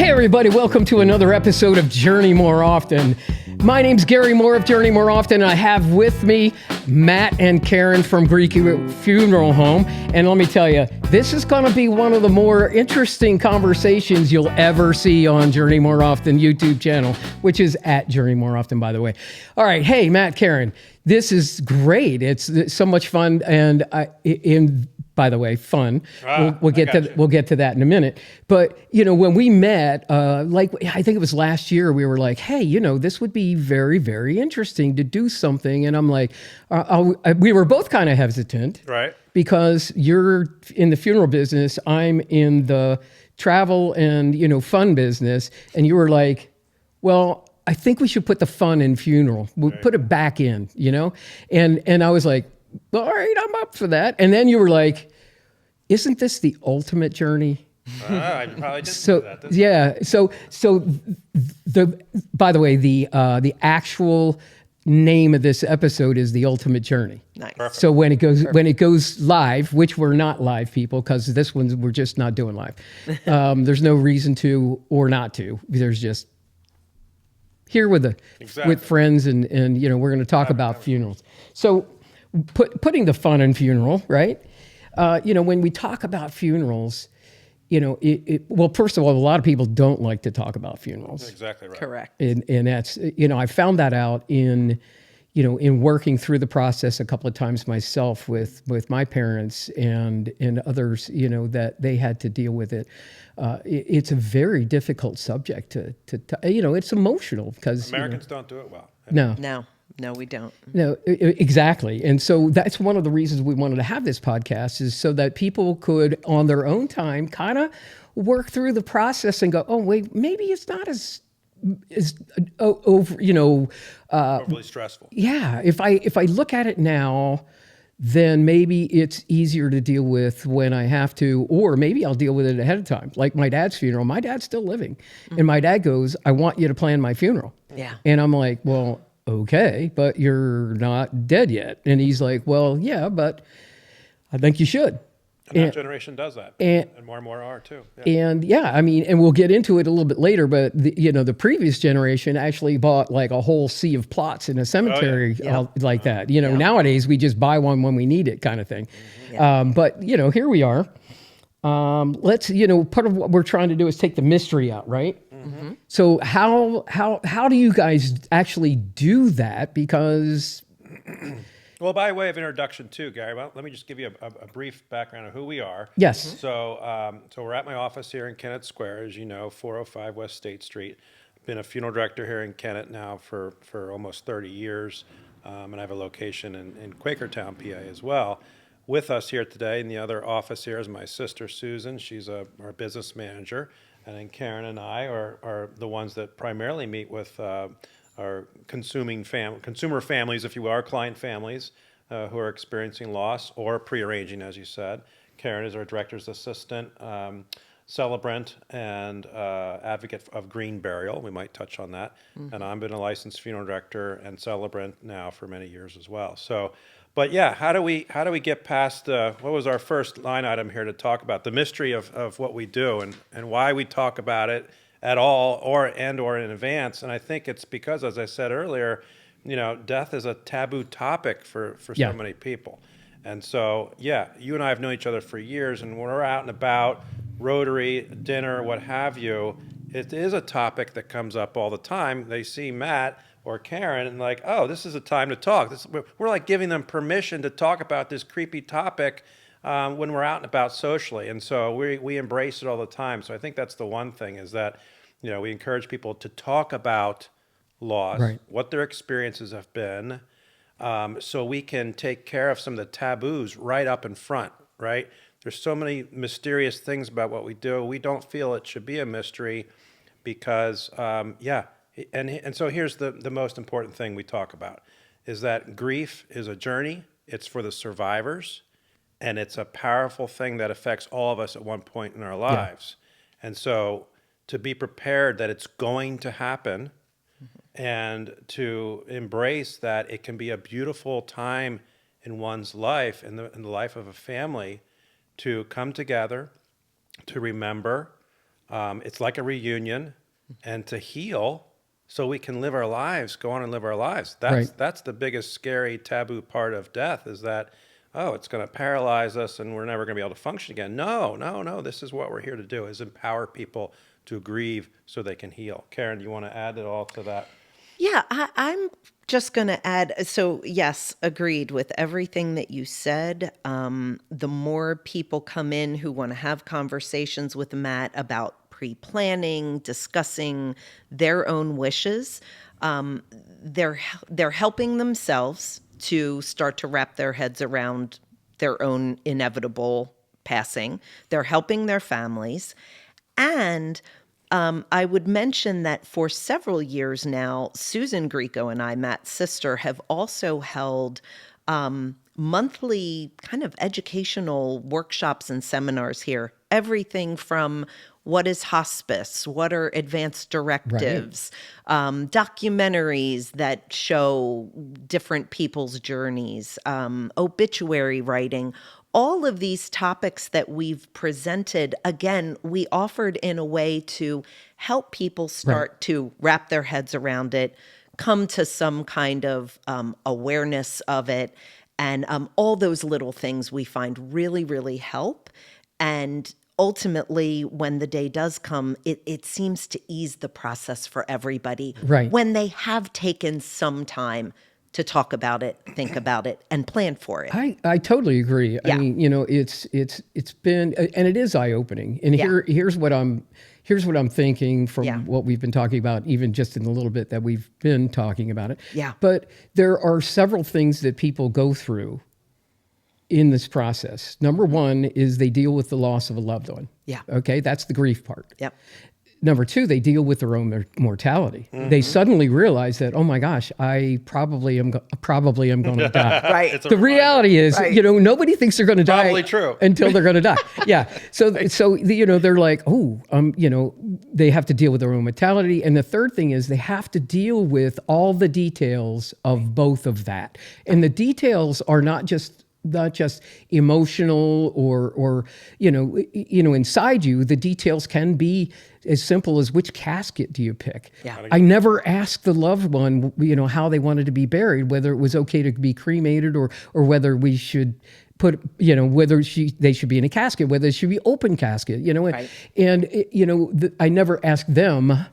Hey everybody, welcome to another episode of Journey More Often. My name's Gary Moore of Journey More Often, and I have with me Matt and Carin from Greico Funeral Home. And let me tell you, this is going to be one of the more interesting conversations you'll ever see on Journey More Often YouTube channel, which is at Journey More Often, by the way. All right, hey, Matt, Carin, this is great. It's so much fun, and by the way, fun. We'll get to that in a minute. But when we met, I think it was last year, we were like, hey, this would be very, very interesting to do something. And I'm like, we were both kind of hesitant, right? Because you're in the funeral business, I'm in the travel and fun business, and you were like, well, I think we should put the fun in funeral. We'll put it back in, And I was like, all right, I'm up for that. And then you were like, isn't this the ultimate journey? I probably did say that. Yeah. So by the way, the actual name of this episode is The Ultimate Journey. Nice. Perfect. So when it goes live, which we're not live, people, because this one we're just not doing live. There's no reason to or not to. There's just here with friends and we're going to talk about funerals. So putting the fun in funeral, right? When we talk about funerals, well, first of all, a lot of people don't like to talk about funerals. That's exactly right. Correct. And that's, I found that out in working through the process a couple of times myself with my parents and others, that they had to deal with it. It's a very difficult subject to it's emotional because Americans don't do it well. No, we don't. No, exactly. And so that's one of the reasons we wanted to have this podcast, is so that people could, on their own time, kind of work through the process and go, oh, wait, maybe it's not as over, overly stressful. Yeah. If I look at it now, then maybe it's easier to deal with when I have to, or maybe I'll deal with it ahead of time. Like my dad's funeral, my dad's still living. Mm-hmm. And my dad goes, I want you to plan my funeral. Yeah. And I'm like, well, okay, but you're not dead yet. And he's like, well, yeah, but I think you should. And that generation does that. And more are too. Yeah. And we'll get into it a little bit later, but the previous generation actually bought like a whole sea of plots in a cemetery like that. Nowadays we just buy one when we need it kind of thing. Mm-hmm. Yeah. But here we are. Let's, part of what we're trying to do is take the mystery out, right? Mm-hmm. So how do you guys actually do that? Because... Well, by way of introduction too, Gary, let me just give you a brief background of who we are. Yes. Mm-hmm. So we're at my office here in Kennett Square, as you know, 405 West State Street. Been a funeral director here in Kennett now for almost 30 years, and I have a location in Quakertown, PA as well. With us here today in the other office here is my sister, Susan. She's our business manager. And then Carin and I are the ones that primarily meet with our consumer families, if you will, our client families who are experiencing loss or prearranging, as you said. Carin is our director's assistant, celebrant, and advocate of green burial. We might touch on that. Mm-hmm. And I've been a licensed funeral director and celebrant now for many years as well. So. But yeah, how do we get past what was our first line item here to talk about? The mystery of what we do and why we talk about it at all or in advance. And I think it's because, as I said earlier, death is a taboo topic for so many people. And so, you and I have known each other for years, and when we're out and about, Rotary, dinner, what have you, it is a topic that comes up all the time. They see Matt or Carin and like, oh, this is a time to talk. We're like giving them permission to talk about this creepy topic when we're out and about socially. And so we embrace it all the time. So I think that's the one thing, is that, we encourage people to talk about loss, right, what their experiences have been, so we can take care of some of the taboos right up in front, right? There's so many mysterious things about what we do. We don't feel it should be a mystery because, And so here's the most important thing we talk about, is that grief is a journey. It's for the survivors, and it's a powerful thing that affects all of us at one point in our lives. Yeah. And so to be prepared that it's going to happen, mm-hmm, and to embrace that it can be a beautiful time in one's life, in the life of a family, to come together, to remember, It's like a reunion, and to heal so we can live our lives, go on and live our lives. That's the biggest scary taboo part of death, is that, oh, it's going to paralyze us and we're never going to be able to function again. No, no, no. This is what we're here to do, is empower people to grieve so they can heal. Carin, do you want to add at all to that? Yeah, I'm just going to add. So, yes, agreed with everything that you said. The more people come in who want to have conversations with Matt about pre-planning, discussing their own wishes, they're helping themselves to start to wrap their heads around their own inevitable passing. They're helping their families. And I would mention that for several years now, Susan Greico and I, Matt's sister, have also held monthly kind of educational workshops and seminars here. Everything from what is hospice, what are advanced directives, documentaries that show different people's journeys, obituary writing. All of these topics that we've presented, again, we offered in a way to help people start to wrap their heads around it, come to some kind of awareness of it. And all those little things we find really, really help. And ultimately, when the day does come, it seems to ease the process for everybody. Right. When they have taken some time to talk about it, think about it, and plan for it. I totally agree. Yeah. I mean, it's been, and it is eye-opening. And here's what I'm thinking from what we've been talking about, even just in the little bit that we've been talking about it. Yeah. But there are several things that people go through in this process. Number one is they deal with the loss of a loved one. Yeah. Okay, that's the grief part. Yep. Number two, they deal with their own mortality. They suddenly realize that, oh my gosh, I probably am going to die. Right. The reality is, nobody thinks they're going to die Probably true. until they're going to die. Yeah. So they're like, they have to deal with their own mortality. And the third thing is they have to deal with all the details of both of that. And the details are not just emotional or inside you. The details can be as simple as, which casket do you pick? Yeah. I never asked the loved one, how they wanted to be buried, whether it was okay to be cremated or whether we should put, whether they should be in a casket, whether it should be open casket, Right. and I never asked them,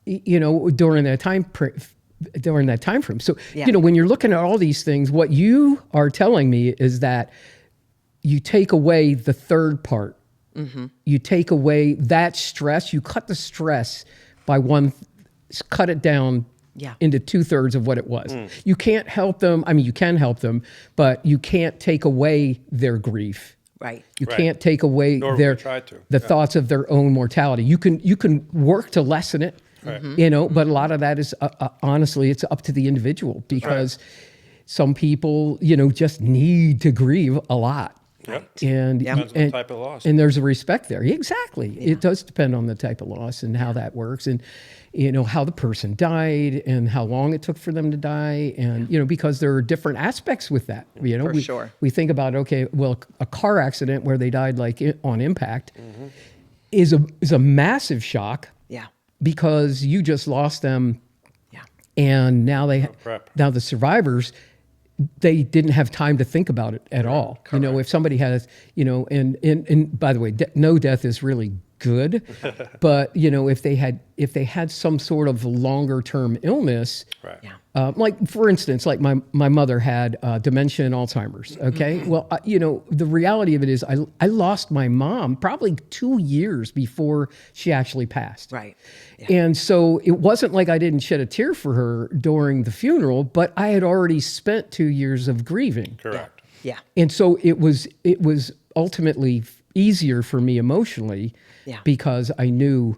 during that time frame. So, when you're looking at all these things, what you are telling me is that you take away the third part. Mm-hmm. You take away that stress. You cut the stress by cut it down into 2/3 of what it was. You can't help them. I mean, you can help them, but you can't take away their grief. Right. You can't take away the thoughts of their own mortality. You can work to lessen it. Right. But a lot of that is, honestly, it's up to the individual, because some people, just need to grieve a lot. Yep. And depends on the type of loss. And there's a respect there. Exactly. Yeah. It does depend on the type of loss and how that works, and how the person died and how long it took for them to die, and because there are different aspects with that. For sure. We think about, okay, well, a car accident where they died on impact is a massive shock. Yeah. Because you just lost them, and now now the survivors, they didn't have time to think about it at all. Correct. If somebody has, and by the way, no death is really good, but if they had some sort of longer term illness, right. Like for instance, like my mother had dementia and Alzheimer's. Okay, well, the reality of it is, I lost my mom probably 2 years before she actually passed. Right. Yeah. And so it wasn't like I didn't shed a tear for her during the funeral, but I had already spent 2 years of grieving. Correct. Yeah. And so it was ultimately easier for me emotionally, because I knew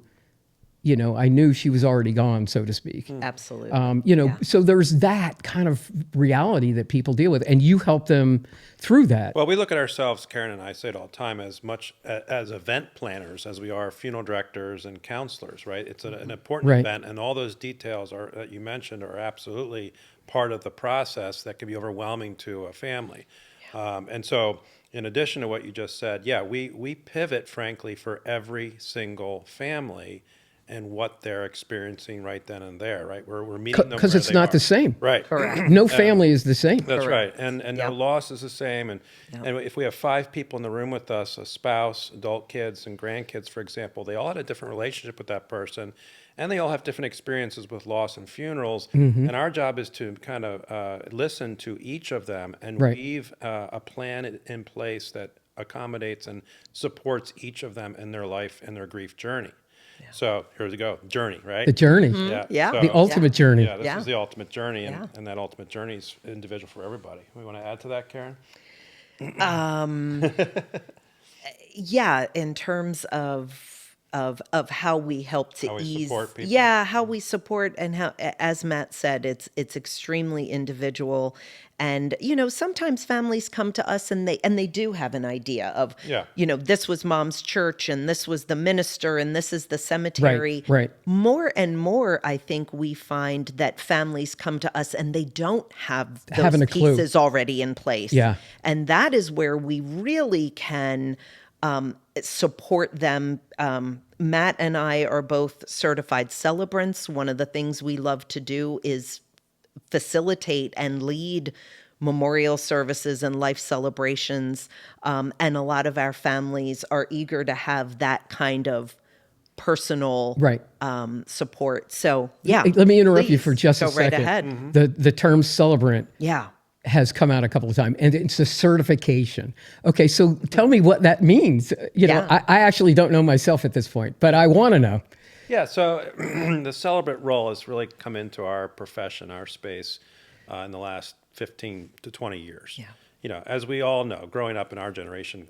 she was already gone, so to speak. Absolutely. So there's that kind of reality that people deal with, and you help them through that. Well, we look at ourselves, Carin and I say it all the time, as much as event planners as we are funeral directors and counselors, right? It's an important event, and all those details that you mentioned are absolutely part of the process that can be overwhelming to a family. And so in addition to what you just said, yeah, we pivot, frankly, for every single family and what they're experiencing right then and there, right? We're meeting them Because where it's they not are. the same. Right. Correct. No family is the same. That's right. Correct. And Yep. no loss is the same. And if we have 5 people in the room with us, a spouse, adult kids, and grandkids, for example, they all had a different relationship with that person, and they all have different experiences with loss and funerals. And our job is to kind of listen to each of them and Right. weave a plan in place that accommodates and supports each of them in their life and their grief journey. So here we go, journey, right? The journey, Yeah. So- the ultimate journey. Yeah, this Yeah. is the ultimate journey, and, Yeah. and that ultimate journey is individual for everybody. We want to add to that, Carin? Yeah, in terms of how we help to How we ease, support people. yeah, how we support, and how, as Matt said, it's extremely individual. And sometimes families come to us and they do have an idea of, Yeah. this was mom's church and this was the minister and this is the cemetery. Right. More and more, I think we find that families come to us and they don't have those Haven't a clue. pieces already in place. Yeah. And that is where we really can support them. Matt and I are both certified celebrants. One of the things we love to do is facilitate and lead memorial services and life celebrations. And a lot of our families are eager to have that kind of personal Right. support. So, yeah. Let me interrupt you please for just a go right second. ahead. The term celebrant Yeah. has come out a couple of times, and it's a certification. Okay, so tell me what that means. Yeah. I actually don't know myself at this point, but I want to know. Yeah, so the celebrant role has really come into our profession, our space, in the last 15 to 20 years. Yeah. As we all know, growing up in our generation,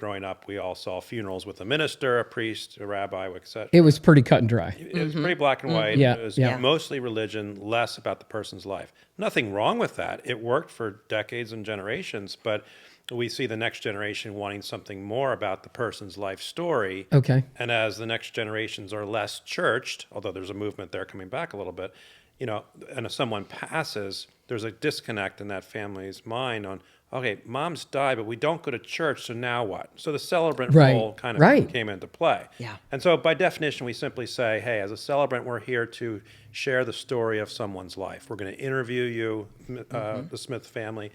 we all saw funerals with a minister, a priest, a rabbi, etc. It was pretty cut and dry. It was pretty black and white. Yeah, It was yeah. mostly religion, less about the person's life. Nothing wrong with that. It worked for decades and generations, but we see the next generation wanting something more about the person's life story. Okay. And as the next generations are less churched, although there's a movement there coming back a little bit, and if someone passes, there's a disconnect in that family's mind on, okay, mom's died, but we don't go to church, so now what? So the celebrant Right, role kind of right. came into play. Yeah. And so by definition, we simply say, hey, as a celebrant, we're here to share the story of someone's life. We're going to interview you, the Smith family,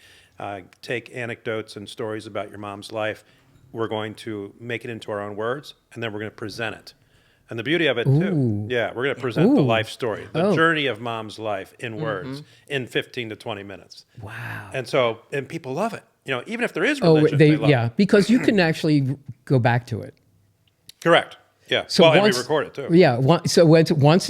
take anecdotes and stories about your mom's life. We're going to make it into our own words, and then we're going to present it. And the beauty of it, too, we're going to present the life story, the journey of mom's life in words in 15 to 20 minutes. Wow. And people love it. Even if there is religion, they love it. Because you can actually go back to it. Correct. Yeah. So and we once, record it, too. Yeah. So once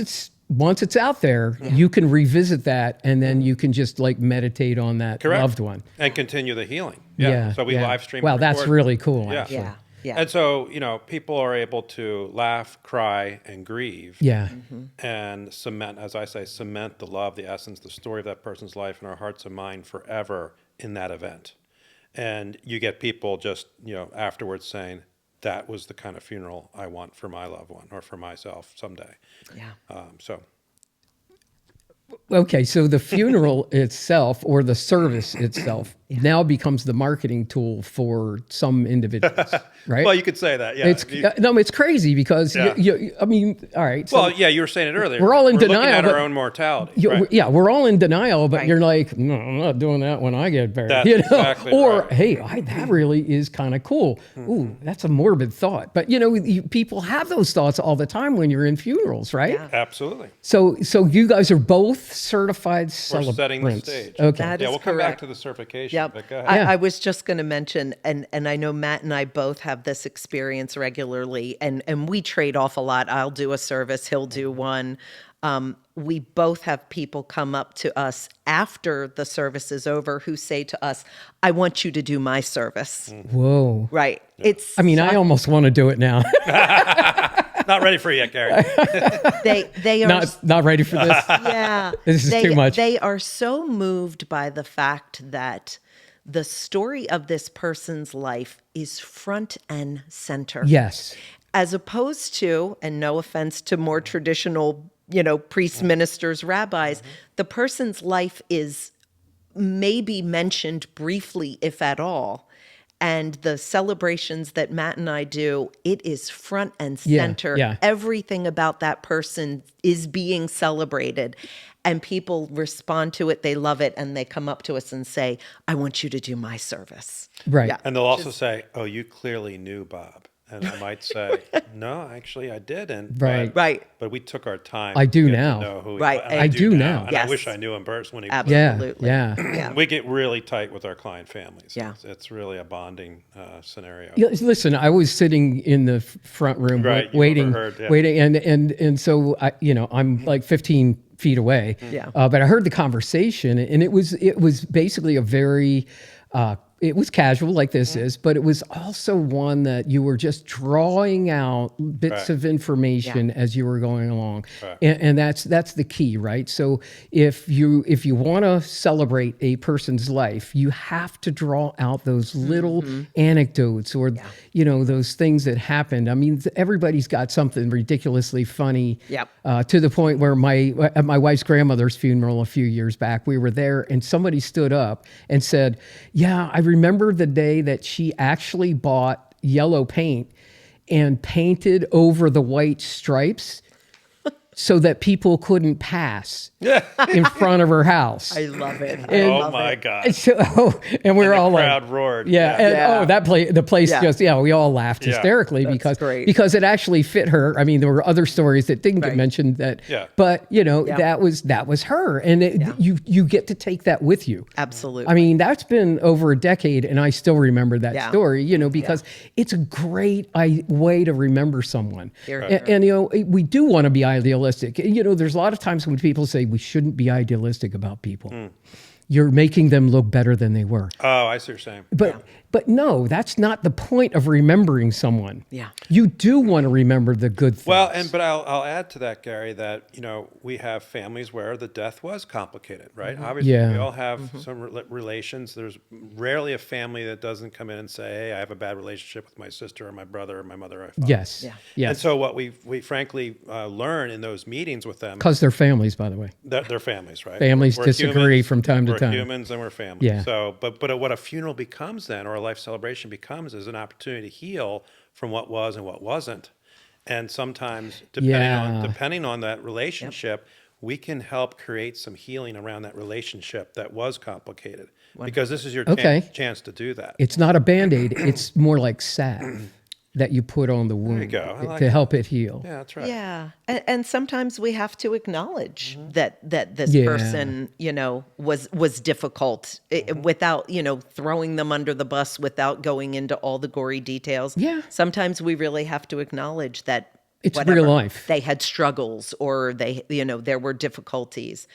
it's out there, you can revisit that, and then you can just meditate on that Correct. loved one. And continue the healing. Yeah. So we yeah. live stream. Wow, and that's record. really cool. Yeah. Actually. Yeah. Yeah. And so, people are able to laugh, cry, and grieve. Yeah. And cement the love, the essence, the story of that person's life in our hearts and mind forever in that event. And you get people just, afterwards saying, that was the kind of funeral I want for my loved one or for myself someday. Yeah. Okay, so the funeral itself or the service itself now becomes the marketing tool for some individuals, right? Well, you could say that, yeah. It's crazy because, Yeah. I mean, all right. So You were saying it earlier. We're all in looking denial, at but- our own mortality. Yeah, right? we're all in denial, but Right. you're like, no, I'm not doing that when I get buried. That's exactly Or, right. hey, that really is kind of cool. Ooh, that's a morbid thought. But, people have those thoughts all the time when you're in funerals, right? Yeah. Absolutely. So you guys are both certified We're celebrants. setting the stage. Okay. That Yeah, is we'll come back correct. to the certification. Yep. But go ahead. I was just going to mention, and I know Matt and I both have this experience regularly, and we trade off a lot. I'll do a service, he'll do one. We both have people come up to us after the service is over who say to us, I want you to do my service. Whoa. Right. It's I mean, I almost want to do it now. Not ready for you yet, Gary. they are not ready for this. yeah. This is too much. They are so moved by the fact that the story of this person's life is front and center. Yes. As opposed to, and no offense to more traditional, priests, ministers, rabbis, the person's life is maybe mentioned briefly, if at all. And the celebrations that Matt and I do, it is front and Yeah, center. yeah. Everything about that person is being celebrated. And people respond to it. They love it. And they come up to us and say, I want you to do my service. Right. Yeah. And they'll also say, "Oh, you clearly knew Bob." And I might say, "No, actually, I didn't." Right. Right. But we took our time. I do to get to now. know who he Right. was. And I do now. And Yes. I wish I knew him personally. Absolutely. Yeah. Yeah. We get really tight with our client families. Yeah. It's really a bonding scenario. Yeah, listen, I was sitting in the front room Right, you waiting, overheard, yeah. waiting, and so I'm like 15 feet away. Yeah. But I heard the conversation, and it was basically a very. It was casual like this is, but it was also one that you were just drawing out bits Right. of information as you were going along, Right. and that's the key, right? So if you want to celebrate a person's life, you have to draw out those little anecdotes or those things that happened. I mean, everybody's got something ridiculously funny. Yep. To the point where at my wife's grandmother's funeral a few years back, we were there and somebody stood up and said, "Yeah, I remember the day that she actually bought yellow paint and painted over the white stripes so that people couldn't pass in front of her house." I love it. Oh my God. So, and we're all crowd like, roared. Yeah, and Yeah. the place Yeah. just we all laughed Yeah. hysterically That's great. because it actually fit her. I mean, there were other stories that didn't get Right. mentioned that, Yeah. but that was her, and you get to take that with you. Absolutely. I mean, that's been over a decade, and I still remember that Yeah. story. Because it's a great way to remember someone. Here, And we do want to be idealistic. There's a lot of times when people say we shouldn't be idealistic about people. You're making them look better than they were. Oh, I see what you're saying. But no, that's not the point of remembering someone. Yeah. You do want to remember the good things. Well, but I'll add to that, Gary, that we have families where the death was complicated, right? Obviously, Yeah. we all have some relations. There's rarely a family that doesn't come in and say, "Hey, I have a bad relationship with my sister or my brother or my mother or father." Yes. Yeah. Yes. And so what we frankly learn in those meetings with them, Because they're families, by the way. they're families, right? Families disagree from time to we're time. humans and we're family. Yeah. So, but what a funeral becomes then, or a life celebration becomes, is an opportunity to heal from what was and what wasn't. And sometimes, depending on that relationship, we can help create some healing around that relationship that was complicated. Because this is your chance to do that. It's not a Band-Aid. It's more like salve that you put on the wound go. I like to help it heal. Yeah, that's right. Yeah. And sometimes we have to acknowledge that this Yeah. person, was difficult without, throwing them under the bus, without going into all the gory details. Yeah. Sometimes we really have to acknowledge that It's real life. they had struggles or there were difficulties,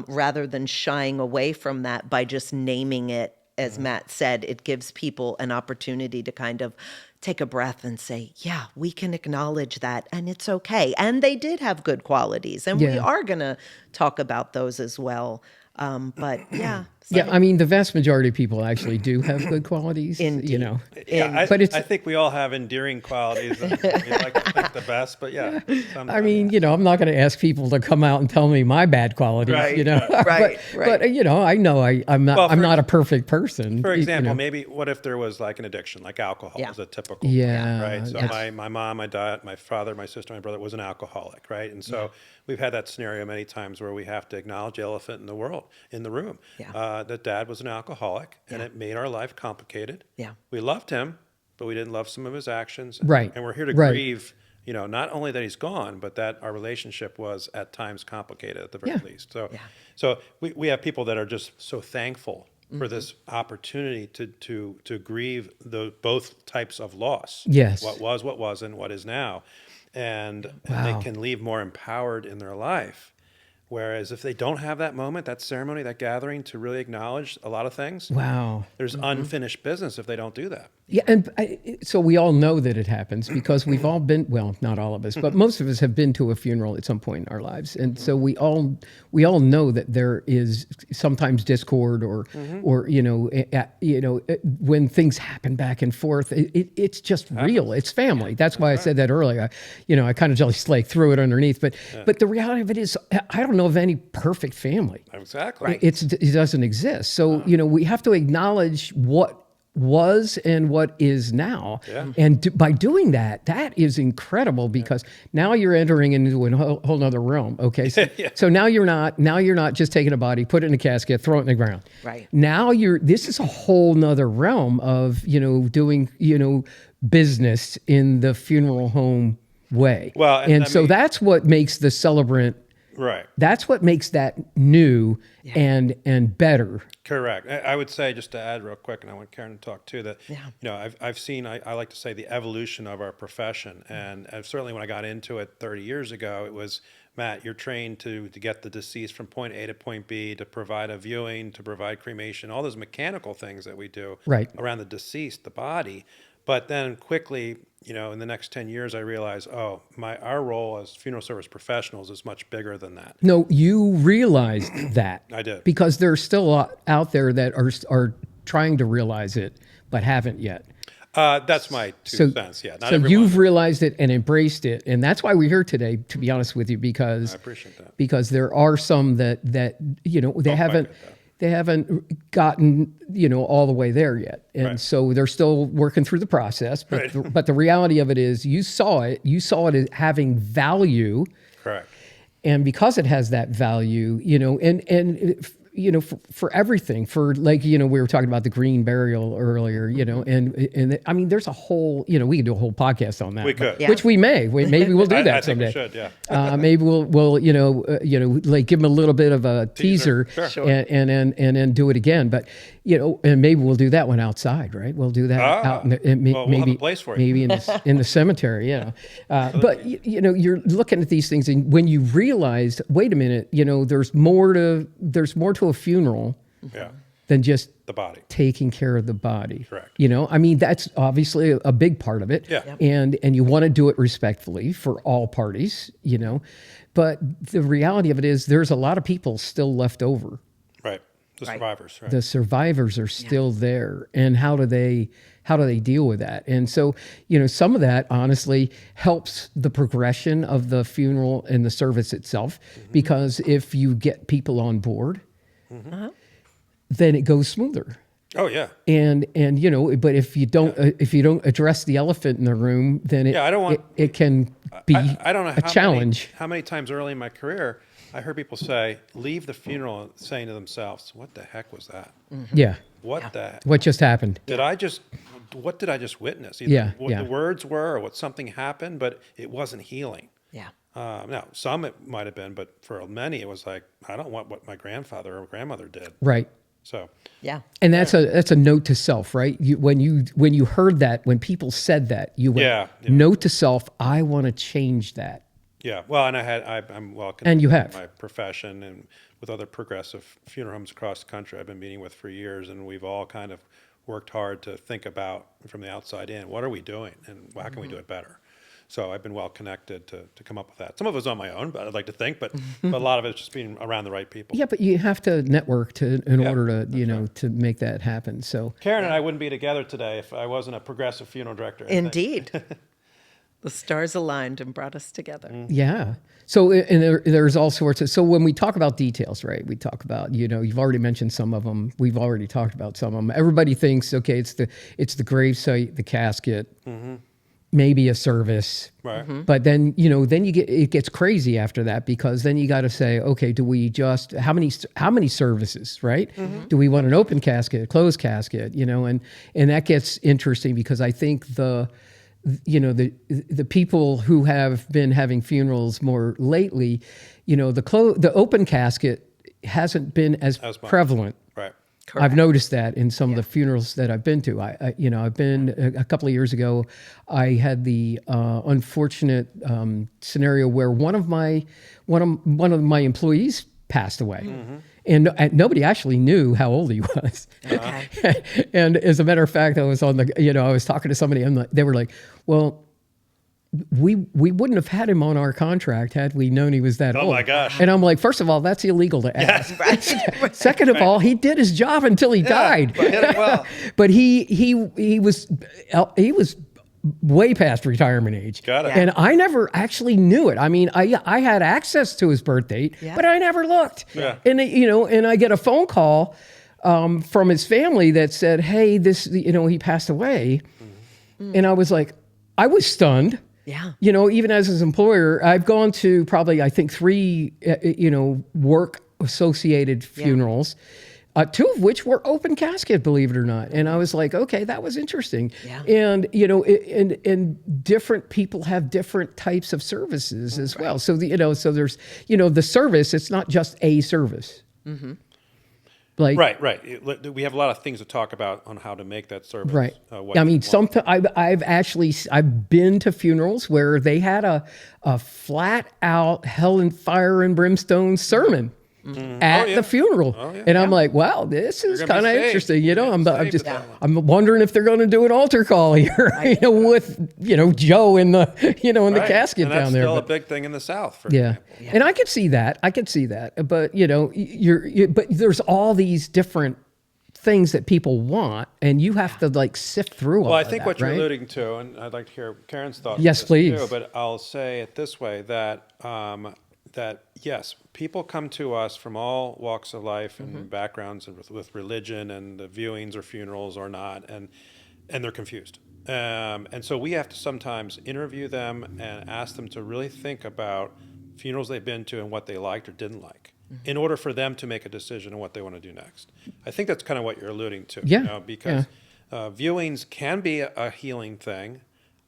rather than shying away from that by just naming it. As Matt said, it gives people an opportunity to kind of take a breath and say, yeah, we can acknowledge that and it's okay. And they did have good qualities, and we Yeah. are going to talk about those as well. But yeah. Yeah, I mean, the vast majority of people actually do have good qualities. Indeed. Yeah, But it's- I think we all have endearing qualities. And we like to think the best, but yeah. I mean, I'm not going to ask people to come out and tell me my bad qualities, Right. Right, But I know I'm not. Well, I'm not a perfect person. For example, you know. maybe what if there was like an addiction, like alcohol Yeah. is a typical Yeah, right? So that's- my mom, my dad, my father, my sister, my brother was an alcoholic, right? And so we've had that scenario many times where we have to acknowledge the elephant in the room. Yeah. That dad was an alcoholic, and it made our life complicated. Yeah. We loved him, but we didn't love some of his actions. Right. And we're here to Right. grieve, not only that he's gone, but that our relationship was at times complicated at the very Yeah. least. So we have people that are just so thankful for this opportunity to grieve both types of loss. Yes. What was, what wasn't, what is now. And Wow. they can leave more empowered in their life. Whereas if they don't have that moment, that ceremony, that gathering to really acknowledge a lot of things, Wow. there's unfinished business if they don't do that. Yeah, and so we all know that it happens because we've all been, well, not all of us, but most of us have been to a funeral at some point in our lives, and so we all know that there is sometimes discord or when things happen back and forth, it's just real. It's family. That's why I said that earlier. I kind of just like threw it underneath, but the reality of it is, I don't know of any perfect family. Exactly. It doesn't exist. So we have to acknowledge what was and what is now. Yeah. And by doing that, that is incredible because now you're entering into a whole nother realm. Okay. So, so now you're not just taking a body, put it in a casket, throw it in the ground. Right. Now this is a whole nother realm of, doing, business in the funeral home way. Well, and so that's what makes the celebrant. Right. That's what makes that new and better. Correct. I would say, just to add real quick, and I want Carin to talk too, that I've seen, I like to say, the evolution of our profession. And certainly when I got into it 30 years ago, it was, Matt, you're trained to get the deceased from point A to point B, to provide a viewing, to provide cremation, all those mechanical things that we do around the deceased, the body. But then quickly, in the next 10 years, I realized, our role as funeral service professionals is much bigger than that. No, you realized that. I did. Because there's still a lot out there that are trying to realize it, but haven't yet. That's my two cents. Yeah. Not so everyone. You've realized it and embraced it. And that's why we're here today, to be honest with you, because I appreciate that. Because there are some that they haven't gotten, all the way there yet. And so they're still working through the process. But, but the reality of it is you saw it as having value. Correct. And because it has that value, for everything, for like, we were talking about the green burial earlier, and I mean, there's a whole, we could do a whole podcast on that. We could. Which we may. Maybe we'll do that I think someday. we should, yeah. Maybe we'll like give them a little bit of a teaser. Sure. And then do it again. But, and maybe we'll do that one outside, right? We'll do that out in the, we'll maybe have a place for you. Maybe in the cemetery, but you're looking at these things, and when you realize, wait a minute, there's more to a funeral than just the body, taking care of the body. Correct. I mean, that's obviously a big part of it. Yeah. And you want to do it respectfully for all parties, but the reality of it is there's a lot of people still left over. Right. The survivors. Right. The survivors are still there. And how do they deal with that? And so, some of that honestly helps the progression of the funeral and the service itself, because if you get people on board, then it goes smoother. Oh yeah. And but if you don't address the elephant in the room, then it can be I don't know a challenge. How many times early in my career I heard people say, leave the funeral saying to themselves, what the heck was that? Yeah. What the heck? What just happened? What did I just witness? Either what the words were or what something happened, but it wasn't healing. Yeah. Now, some it might have been, but for many it was like, I don't want what my grandfather or grandmother did. Right. So yeah. And that's a note to self, right? When you heard that, when people said that, you went, note to self, I want to change that. Yeah, well, and I'm well connected and you have. with my profession and with other progressive funeral homes across the country I've been meeting with for years, and we've all kind of worked hard to think about from the outside in, what are we doing and how can we do it better? So I've been well connected to come up with that. Some of it's on my own, but I'd like to think, but a lot of it's just being around the right people. Yeah, but you have to network in order to to make that happen. So Carin and I wouldn't be together today if I wasn't a progressive funeral director. Indeed. The stars aligned and brought us together. Yeah. So and there's all sorts of, so when we talk about details, right, we talk about, you've already mentioned some of them. We've already talked about some of them. Everybody thinks, okay, it's the grave site, the casket, maybe a service. Right. But then, then it gets crazy after that, because then you got to say, okay, do we just, how many services, right? Do we want an open casket, a closed casket, and that gets interesting, because I think the people who have been having funerals more lately, the open casket hasn't been as prevalent. Right. Correct. I've noticed that in some of the funerals that I've been to. I've been a couple of years ago. I had the unfortunate scenario where one of my employees passed away. And nobody actually knew how old he was. Okay. And as a matter of fact, I was I was talking to somebody, and they were like, well, we wouldn't have had him on our contract had we known he was that old. Oh my gosh. And I'm like, first of all, that's illegal to ask. Right. Second of all, he did his job until he died. But hit it well. But he was way past retirement age. Got it. And I never actually knew it. I mean, I had access to his birth date, but I never looked. Yeah. And and I get a phone call from his family that said, hey, this, he passed away. And I was like, I was stunned. Yeah. Even as his employer, I've gone to probably, I think, 3, work associated funerals, 2 of which were open casket, believe it or not. And I was like, okay, that was interesting. Yeah. And, and different people have different types of services as well. So, so there's, the service, it's not just a service. Like, right. We have a lot of things to talk about on how to make that service. Right. I mean, sometimes I've been to funerals where they had a flat out hell and fire and brimstone sermon at the funeral, and I'm like, wow, this is kind of interesting. I'm wondering if they're going to do an altar call here, with Joe in the in the casket and that's down there. Still a big thing in the South. For example. And I could see that. But but there's all these different things that people want, and you have to like sift through all. Well, I think what you're right? alluding to, and I'd like to hear Karen's thoughts. Yes, on this please. Too, but I'll say it this way: that yes, people come to us from all walks of life and backgrounds, and with religion and the viewings or funerals or not, and they're confused. And so we have to sometimes interview them and ask them to really think about funerals they've been to and what they liked or didn't like, in order for them to make a decision on what they want to do next. I think that's kind of what you're alluding to. Because viewings can be a healing thing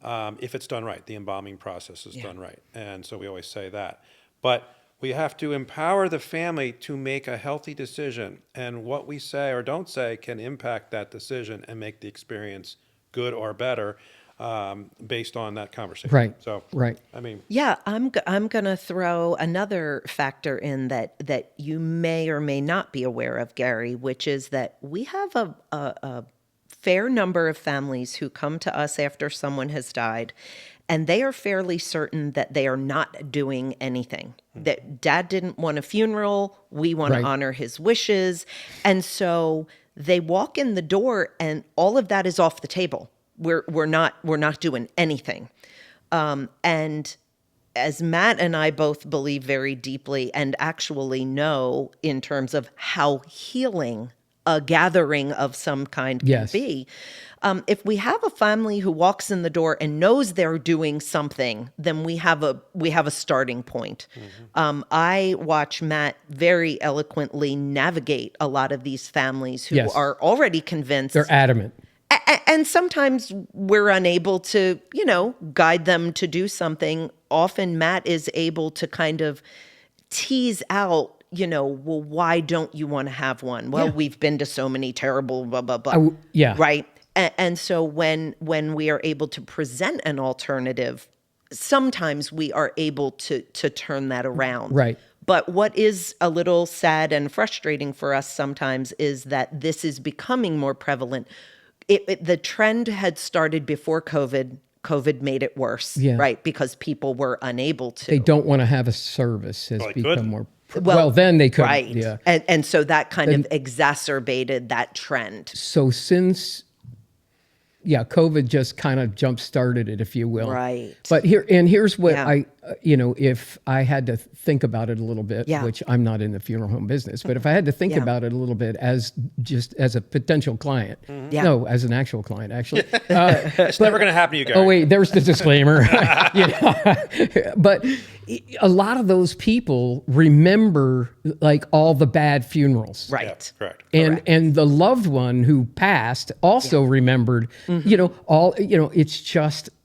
if it's done right. The embalming process is done right. And so we always say that. But we have to empower the family to make a healthy decision. And what we say or don't say can impact that decision and make the experience good or better based on that conversation. Right. So, right. I mean, I'm going to throw another factor in that you may or may not be aware of, Gary, which is that we have a fair number of families who come to us after someone has died, and they are fairly certain that they are not doing anything. That dad didn't want a funeral, we want to honor his wishes, and so they walk in the door, and all of that is off the table. We're not doing anything. And as Matt and I both believe very deeply and actually know in terms of how healing a gathering of some kind can be, if we have a family who walks in the door and knows they're doing something, then we have a starting point. I watch Matt very eloquently navigate a lot of these families who are already convinced. They're adamant. And sometimes we're unable to, guide them to do something. Often Matt is able to kind of tease out, well, why don't you want to have one? Well, we've been to so many terrible blah, blah, blah. Right. And so when we are able to present an alternative, sometimes we are able to turn that around. Right. But what is a little sad and frustrating for us sometimes is that this is becoming more prevalent. The trend had started before COVID. COVID made it worse, right? Because people were unable to. They don't want to have a service has become more. Well, then they could. Right. Yeah. And so that kind of exacerbated that trend. So since, COVID just kind of jump-started it, if you will. Right. But here's what if I had to think about it a little bit, which I'm not in the funeral home business, but if I had to think about it a little bit as a potential client, no, as an actual client, actually. It's never going to happen to you, Gary. Oh, wait, there's the disclaimer. But a lot of those people remember like all the bad funerals. Right. Yeah, correct. And the loved one who passed also remembered,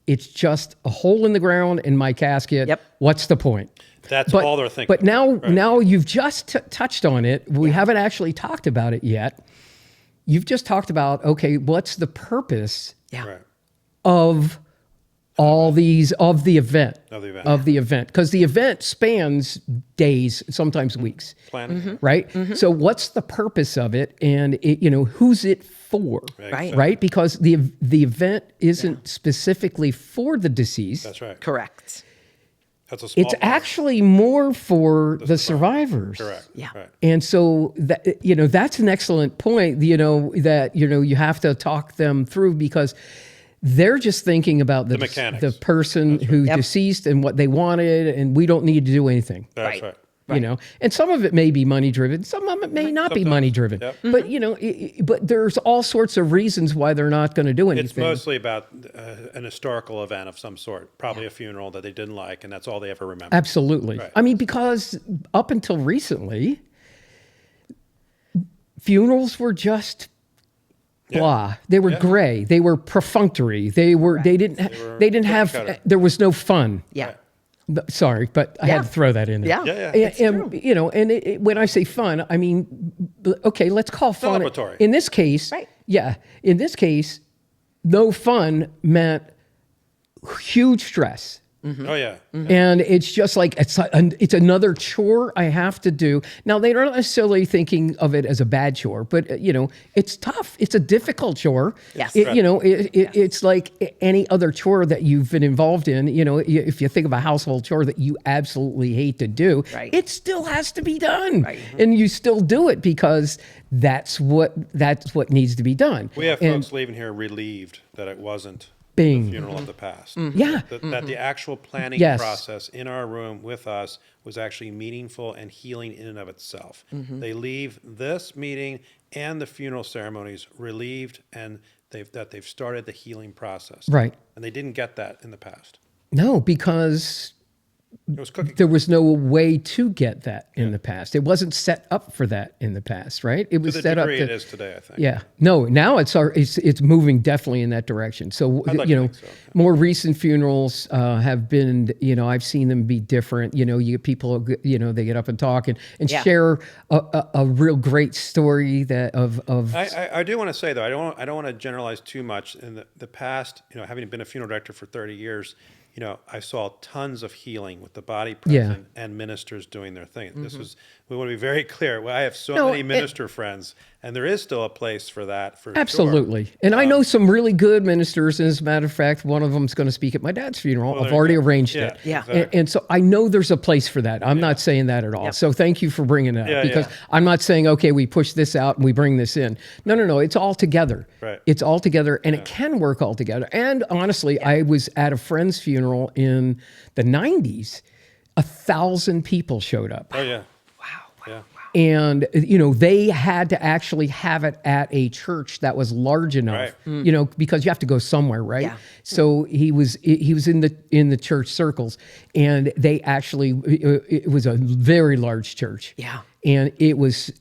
it's just a hole in the ground in my casket. Yep. What's the point? That's all they're thinking. But now you've just touched on it. We haven't actually talked about it yet. You've just talked about, okay, what's the purpose of all these, of the event? Because the event spans days, sometimes weeks. Planning. Right? So what's the purpose of it? And who's it for? Right? Because the event isn't specifically for the deceased. That's right. Correct. That's a small It's actually more for the survivors. Correct. Yeah. Right. And so that, that's an excellent point, that, you have to talk them through because they're just thinking about the person who deceased and what they wanted, and we don't need to do anything. That's right. you know, and some of it may be money driven. Some of it may not be money driven, but you know, but there's all sorts of reasons why they're not going to do anything. It's mostly about an historical event of some sort, probably a funeral that they didn't like, and that's all they ever remember. Absolutely. Right. I mean, because up until recently, funerals were just blah. They were gray. They were perfunctory. They were. They didn't have. There was no fun. Yeah. Sorry, but I had to throw that in there. Yeah. And you know, and when I say fun, I mean, okay, let's call fun. Celebratory. In this case, in this case, no fun meant huge stress. Oh yeah. And it's just like it's another chore I have to do. Now they're not necessarily thinking of it as a bad chore, but you know, it's tough. It's a difficult chore. Yes. You know, it's like any other chore that you've been involved in. You know, if you think of a household chore that you absolutely hate to do, it still has to be done, and you still do it because that's what needs to be done. We have folks leaving here relieved that it wasn't Bing. the funeral of the past. Yeah. That the actual planning process in our room with us was actually meaningful and healing in and of itself. They leave this meeting and the funeral ceremonies relieved, and they've started the healing process. Right. And they didn't get that in the past. No, because It was cooking. there was no way to get that in the past. It wasn't set up for that in the past, right? It was To the set up degree to. it is today, I think. Yeah. No, now it's moving definitely in that direction. So, I'd like you to know, think so, yeah. more recent funerals have been, you know, I've seen them be different. You know, you get people, you know, they get up and talk and share a real great story that of. I do want to say, though, I don't want to generalize too much. In the past, you know, having been a funeral director for 30 years, you know, I saw tons of healing with the body present and ministers doing their thing. We want to be very clear. Well, I have so many minister friends, and there is still a place for that, for absolutely. sure. And I know some really good ministers. And as a matter of fact, one of them is going to speak at my dad's funeral. I've already arranged it. Yeah. Exactly. And so I know there's a place for that. I'm not saying that at all. So thank you for bringing that up, because I'm not saying, okay, we push this out and we bring this in. No. It's all together. Right. It's all together, and it can work all together. And honestly, I was at a friend's funeral in the 90s. 1,000 people showed up. Oh, yeah. Wow. Yeah. And, you know, they had to actually have it at a church that was large enough, you know, because you have to go somewhere, right? Yeah. So he was in the church circles, and they actually, it was a very large church. Yeah. And it was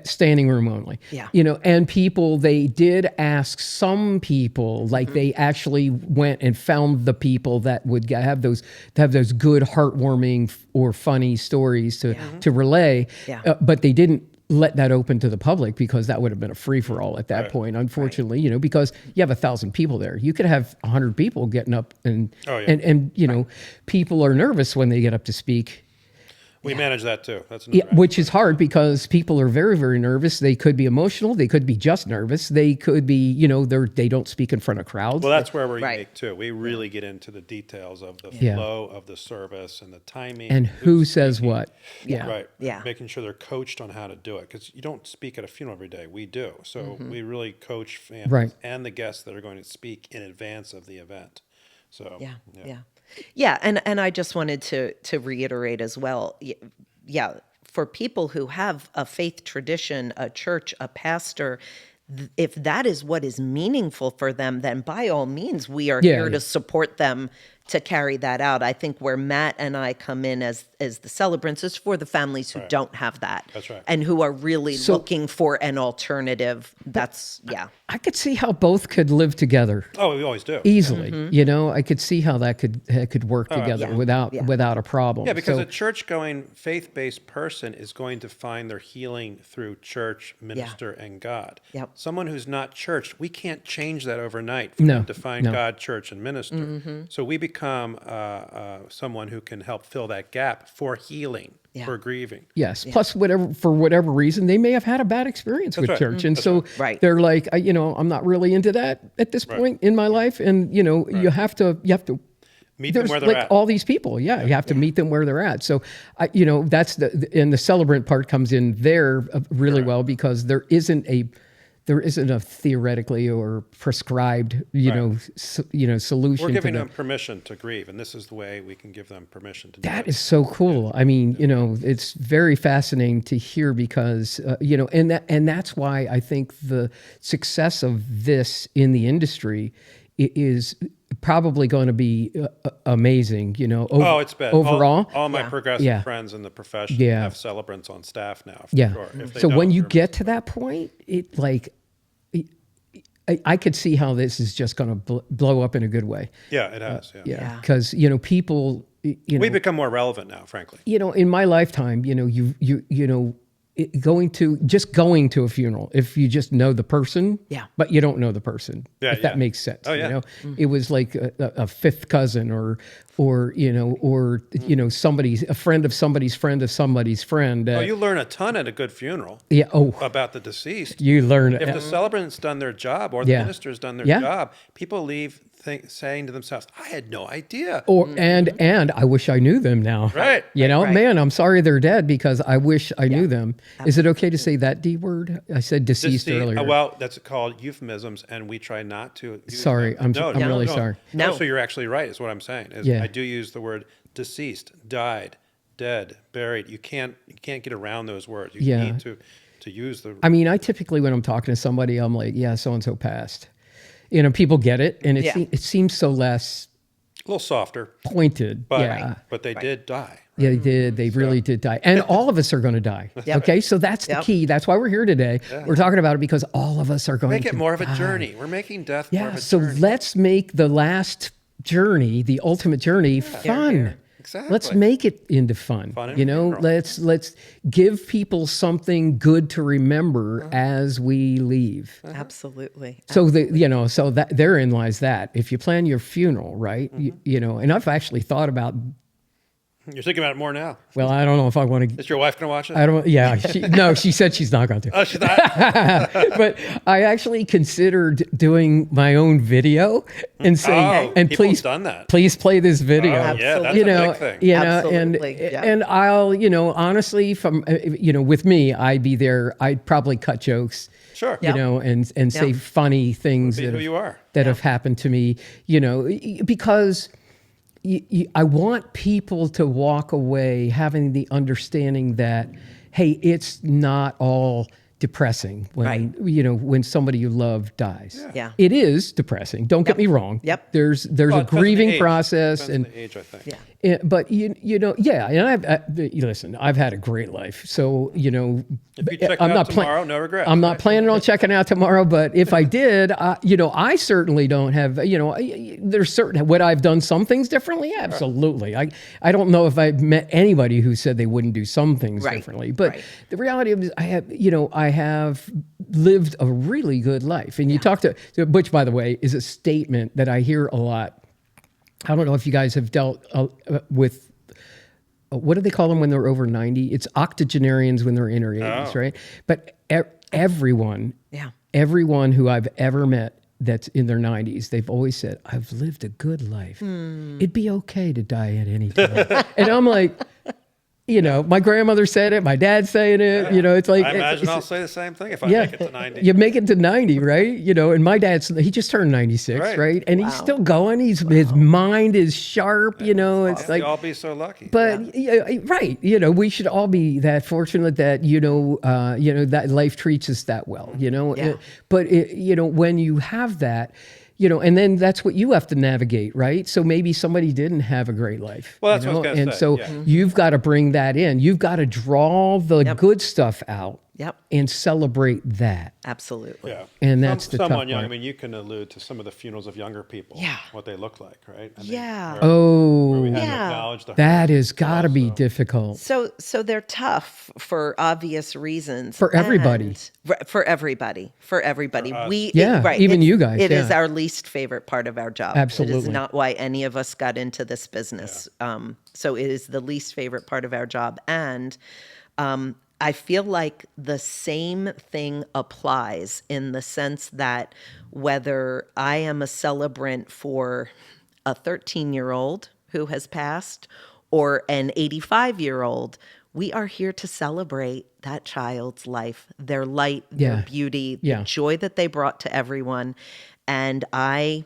standing room only. Yeah. You know, and people, they did ask some people, like they actually went and found the people that would have those good, heartwarming or funny stories to relay. Yeah. But they didn't let that open to the public, because that would have been a free for all at that point, unfortunately, you know, because you have 1,000 people there. You could have 100 people getting up and you know, people are nervous when they get up to speak. We manage that too. That's another Which is hard, because people are very, very nervous. They could be emotional. They could be just nervous. They could be, you know, they don't speak in front of crowds. Well, that's where we're unique too. We really get into the details of the flow of the service and the timing. And who says what. Yeah. Right. Yeah. Making sure they're coached on how to do it, because you don't speak at a funeral every day. We do. So we really coach families and the guests that are going to speak in advance of the event. So Yeah, and I just wanted to reiterate as well. Yeah, for people who have a faith tradition, a church, a pastor, if that is what is meaningful for them, then by all means, we are here to support them to carry that out. I think where Matt and I come in as the celebrants is for the families who don't have that. That's right. And who are really looking for an alternative. I could see how both could live together. Oh, we always do. Easily. You know, I could see how that could work together without a problem. Yeah, because So- a church-going, faith-based person is going to find their healing through church, minister, and God. Yep. Someone who's not churched, we can't change that overnight for them to find God, church, and minister. So we become someone who can help fill that gap for healing, for grieving. Yes. Plus, for whatever reason, they may have had a bad experience with church, and so they're like, you know, I'm not really into that at this point in my life, and you know, you have to meet them where they're like at. all these people, you have to meet them where they're at. So, you know, that's and the celebrant part comes in there really well, because there isn't there isn't a theoretically or prescribed, solution. We're giving to them permission to grieve, and this is the way we can give them permission to do That it. is so cool. I mean, it's very fascinating to hear because, and that's why I think the success of this in the industry is probably going to be amazing, It's been overall. All my progressive Yeah. friends in the profession Yeah. have celebrants on staff now. For Yeah. sure. If they So when don't, you they're- get to that point, I could see how this is just going to blow up in a good way. yeah, it has. Yeah. Yeah. Because, people, We become more relevant now, frankly. in my lifetime, going to a funeral, if you just know the person, Yeah. but you don't know the person, Yeah, if that yeah. makes sense. Oh, yeah. It was like a fifth cousin or somebody's a friend of somebody's friend of somebody's friend. You learn a ton at a good funeral Yeah. Oh, about the deceased. you learn If the celebrant's done their job or the Yeah. minister's done their Yeah. job, people leave saying to themselves, "I had no idea." and I wish I knew them now. Right. Right. Man, I'm sorry they're dead because I wish I knew them. Is it okay to say that D word? I said deceased earlier. Well, that's called euphemisms, and we try not to. Use Sorry, them. I'm really sorry. No, No. so you're actually right. Is what I'm saying. Is Yeah. I do use the word deceased, died, dead, buried. You can't get around those words. You Yeah. need to use the. I mean, I typically, when I'm talking to somebody, I'm like, yeah, so-and-so passed. People get it, and Yeah. it seems so less a little softer, pointed. but they did die. Yeah, they did. They really did die. And all of us are going to die. Yep. Okay, so that's the Yep. key. That's why we're here today. We're talking about it because all of us are going Make to it more of a die. journey. We're making death more of Yeah, a so journey. let's make the last journey, the ultimate journey, fun. Exactly. Let's make it into fun. Fun and funeral. Let's give people something good to remember as we leave. Absolutely. So so that therein lies that. If you plan your funeral, right? And I've actually thought about. You're thinking about it more now. Well, I don't know if I want to. Is your wife going to watch it? I don't. Yeah. No, she said she's not going to. Oh, she's not. But I actually considered doing my own video and saying, Oh, and people please, have done that. please play this video. Oh, yeah, that's Absolutely. a big thing. Absolutely, yeah. And I'll, honestly, from, with me, I'd be there. I'd probably cut jokes, Sure. and say funny things Be who you are. that have happened to me, because I want people to walk away having the understanding that, hey, it's not all depressing when Right. when somebody you love dies. Yeah. It is depressing. Don't get me wrong. Yep. There's Well, a it depends on the grieving age. process, Depends and on the age, I think. Yeah. but and listen, I've had a great life. So If you check I'm it out not tomorrow, no regrets. I'm not planning on checking out tomorrow, but if I did, I certainly don't have, there's certain, would I have done some things differently? Absolutely. I don't know if I've met anybody who said they wouldn't do some things Right. differently, but Right. the reality is I have lived a really good life. And you talk to, which by the way, is a statement that I hear a lot. I don't know if you guys have dealt with, what do they call them when they're over 90? It's octogenarians when they're in their 80s, right? But everyone who I've ever met that's in their 90s, they've always said, I've lived a good life. It'd be okay to die at any time. And I'm like, my grandmother said it, my dad's saying it, it's like. I imagine I'll say the same thing if I make it to 90. You make it to 90, right? And my he just turned 96, right? And he's still going. His mind is sharp, it's like. You'll all be so lucky. But right, we should all be that fortunate that that life treats us that well, Yeah. But when you have that, and then that's what you have to navigate, right? So maybe somebody didn't have a great life. Well, that's what I was gonna and say, so yeah. you've got to bring that in. You've got to draw the good stuff out. Yep. And celebrate that. Absolutely. Yeah. And that's the tough someone young. part. I mean, you can allude to some of the funerals of younger people. Yeah. What they look like, right? I mean, Yeah. where Oh, we had to Yeah. acknowledge the that hurt, has got to be also- difficult. So they're tough for obvious reasons. For everybody. And for everybody. For everybody. Yeah, even you guys, It is yeah. our least favorite part of our job. It Absolutely. is not why any of us got into this business. So it is the least favorite part of our job. And I feel like the same thing applies in the sense that whether I am a celebrant for a 13-year-old who has passed or an 85-year-old, we are here to celebrate that child's life, their light, Yeah. their beauty, Yeah. the joy that they brought to everyone. And I,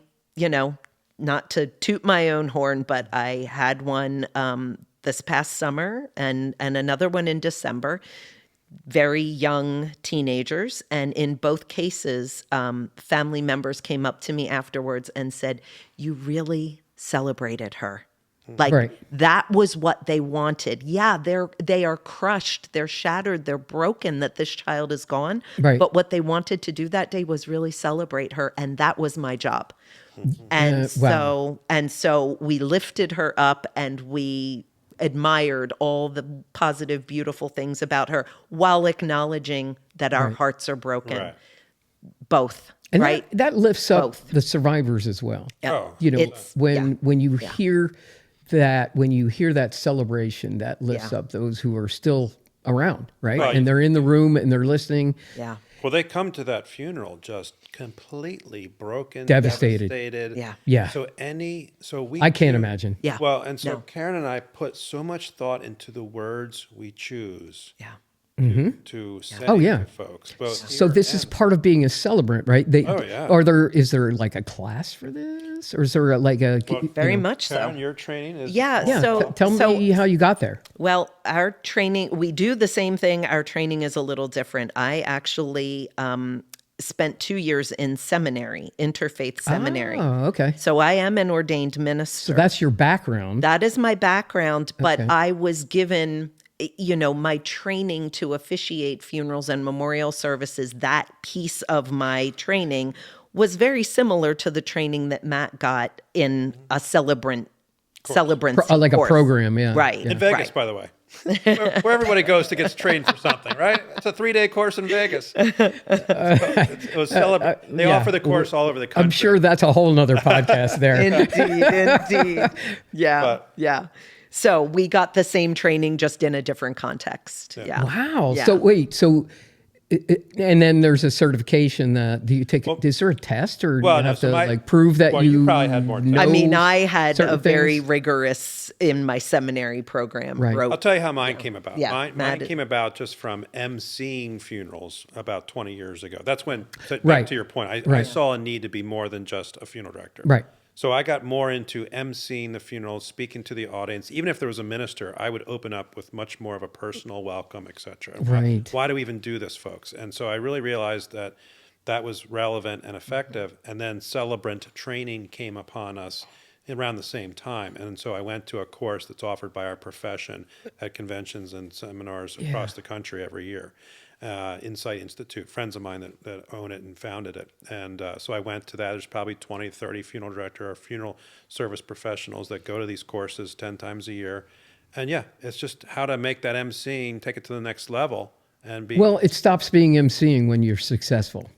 not to toot my own horn, but I had one this past summer and another one in December. Very young teenagers. And in both cases, family members came up to me afterwards and said, "You really celebrated her." Like Right. that was what they wanted. Yeah, they are crushed, they're shattered, they're broken that this child is gone. Right. But what they wanted to do that day was really celebrate her, and that was my job. And Wow. so we lifted her up and we admired all the positive, beautiful things about her while acknowledging that our hearts are broken. Right. Both. And right? that lifts up Both. the survivors as well. Oh, You know, It's- when you hear that celebration, that lifts Yeah. up those who are still around, right? Right. And they're in the room and they're listening. Yeah. well, they come to that funeral just completely broken, Devastated. Yeah. Yeah. So we I can't do- imagine. Yeah. Well, and so No. Karen and I put so much thought into the words we choose Yeah. to say Oh, yeah. to folks. Both So here this is and- part of being a celebrant, right? Oh, yeah. Is there like a class for this, or is there Very much so. Karen, your training is Yeah. Yeah, So tell me how you got there. Well, our training, we do the same thing. Our training is a little different. I actually spent 2 years in seminary, interfaith seminary. Oh, okay. So I am an ordained minister. So that's your background. That is my background, but Okay. I was given, my training to officiate funerals and memorial services. That piece of my training was very similar to the training that Matt got in a celebrant's Like a course. program, yeah. Right. Yeah. in Vegas, right. by the way. where everybody goes to get trained for something, right? It's a 3-day course in Vegas. It was they yeah. offer the course all over the country. I'm sure that's a whole nother podcast there. Indeed. Yeah. But- yeah. So we got the same training just in a different context. Yeah. Wow. Yeah. So wait, and then there's a certification that do you take? Is there a test, or do Well, you no, have so to my- like prove that well, you? you probably had more know I mean, I had certain a very things? rigorous in my seminary program. Right. Wrote, I'll tell you how mine came about. Yeah, Mine Matt- came about just from emceeing funerals about 20 years ago. That's when, back Right. to your point, I Right. saw a need to be more than just a funeral director. Right. So I got more into emceeing the funerals, speaking to the audience. Even if there was a minister, I would open up with much more of a personal welcome, et cetera. Right. Why do we even do this, folks? And so I really realized that was relevant and effective. And then celebrant training came upon us around the same time. And so I went to a course that's offered by our profession at conventions and seminars across the country every year. Insight Institute, friends of mine that own it and founded it. And so I went to that. There's probably 20, 30 funeral director or funeral service professionals that go to these courses 10 times a year. And yeah, it's just how to make that emceeing, take it to the next level and be. Well, it stops being emceeing when you're successful,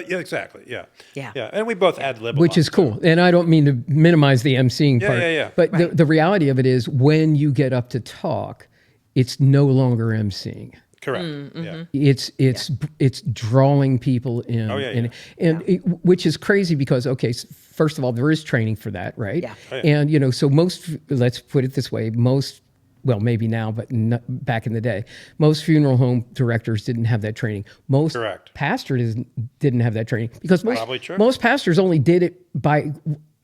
Yeah, exactly. Yeah. Yeah. Yeah. And we both ad lib. which is cool. And I don't mean to minimize the emceeing part. yeah. But the reality of it is, when you get up to talk, it's no longer emceeing. Correct. Mm-hmm. Yeah. It's drawing people in. Oh, yeah, Which is crazy because, okay, first of all, there is training for that, right? Yeah. Oh, yeah. And, so let's put it this way, well, maybe now, but back in the day, most funeral home directors didn't have that training. Most Correct. pastors didn't have that training because Probably true. most pastors only did it by,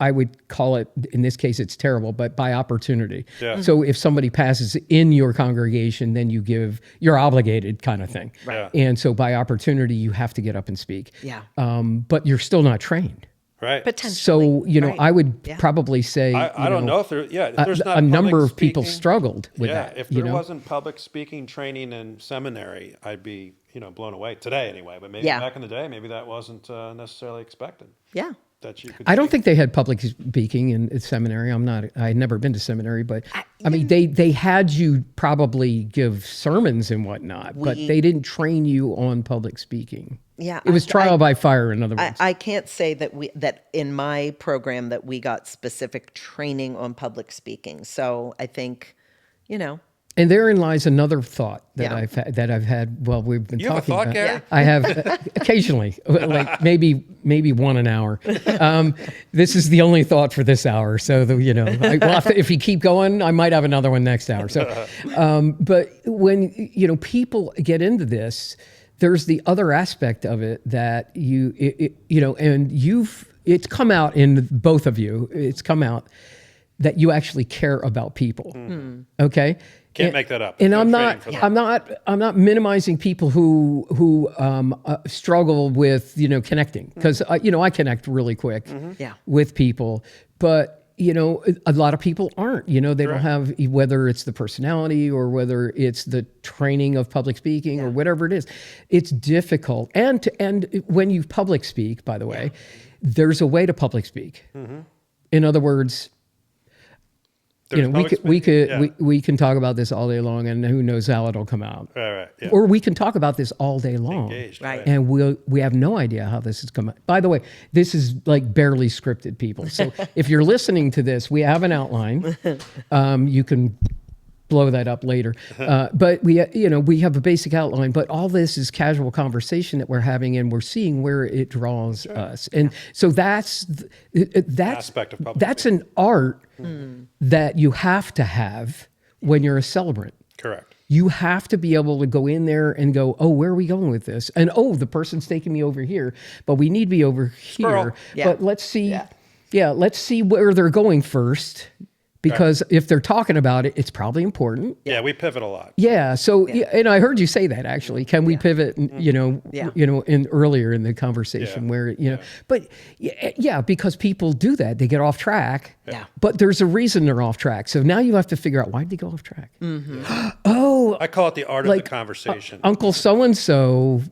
I would call it, in this case, it's terrible, but by opportunity. Yeah. So if somebody passes in your congregation, then you're obligated kind of thing. Right. And so by opportunity, you have to get up and speak. Yeah. But you're still not trained. Right. Potentially. So, right. I would Yeah. probably say, I don't know if if there's not a number public of people speaking- struggled with Yeah, that. if there wasn't public speaking training in seminary, I'd be, blown away today anyway. But maybe Yeah. back in the day, maybe that wasn't necessarily expected. Yeah. That you could. I don't think they had public speaking in seminary. I had never been to seminary, but I mean, they had you probably give sermons and whatnot, but they didn't train you on public speaking. Yeah, It was trial by fire, in other words. I can't say that in my program that we got specific training on public speaking. So I think, And therein lies another thought that Yeah. I've had while we've been You have a talking thought, about. Gary? I have occasionally, like maybe one an hour. This is the only thought for this hour. So if you keep going, I might have another one next hour. So, but when people get into this, there's the other aspect of it that it's come out in both of you. It's come out that you actually care about people. Okay. Can't make that up. And No I'm training for that. I'm not minimizing people who struggle with connecting, because I connect really quick Yeah. with people, but a lot of people aren't. They don't have, whether it's the personality or whether it's the training of public speaking or whatever it is. It's difficult, and when you public speak, by the way, there's a way to public speak. In other words, we can talk about this all day long, and who knows how it'll come out. Right. Yeah. Or we can talk about this all day long, Engaged, Right. and we have no idea how this is coming. By the way, this is like barely scripted, people. So if you're listening to this, we have an outline. You can blow that up later, but we have a basic outline. But all this is casual conversation that we're having, and we're seeing where it draws us. And so that's Aspect of public that's an art that you have to have when you're a celebrant. Correct. You have to be able to go in there and go, oh, where are we going with this? And the person's taking me over here, but we need to be over Squirrel. here. Yeah. But let's see, let's see where they're going first, because if they're talking about it, it's probably important. Yeah, we pivot a lot. Yeah. So, and I heard you say that actually. Can we pivot? In earlier in the conversation where but because people do that, they get off track. Yeah. But there's a reason they're off track. So now you have to figure out, why did they go off track? Oh, I call it the art of the conversation. Uncle so and so,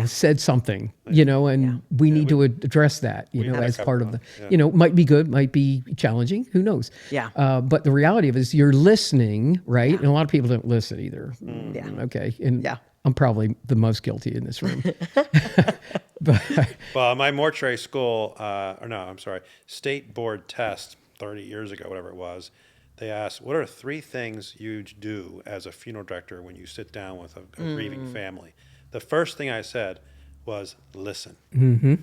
said something, and we need to address that, had a as couple part of the, of might be good, might be challenging, who knows? Yeah. But the reality of it is you're listening, right? And a lot of people don't listen either. Yeah. Okay. And Yeah. I'm probably the most guilty in this room. Well, my mortuary school, state board test 30 years ago, whatever it was, they asked, what are 3 things you do as a funeral director when you sit down with a grieving family? The first thing I said was listen.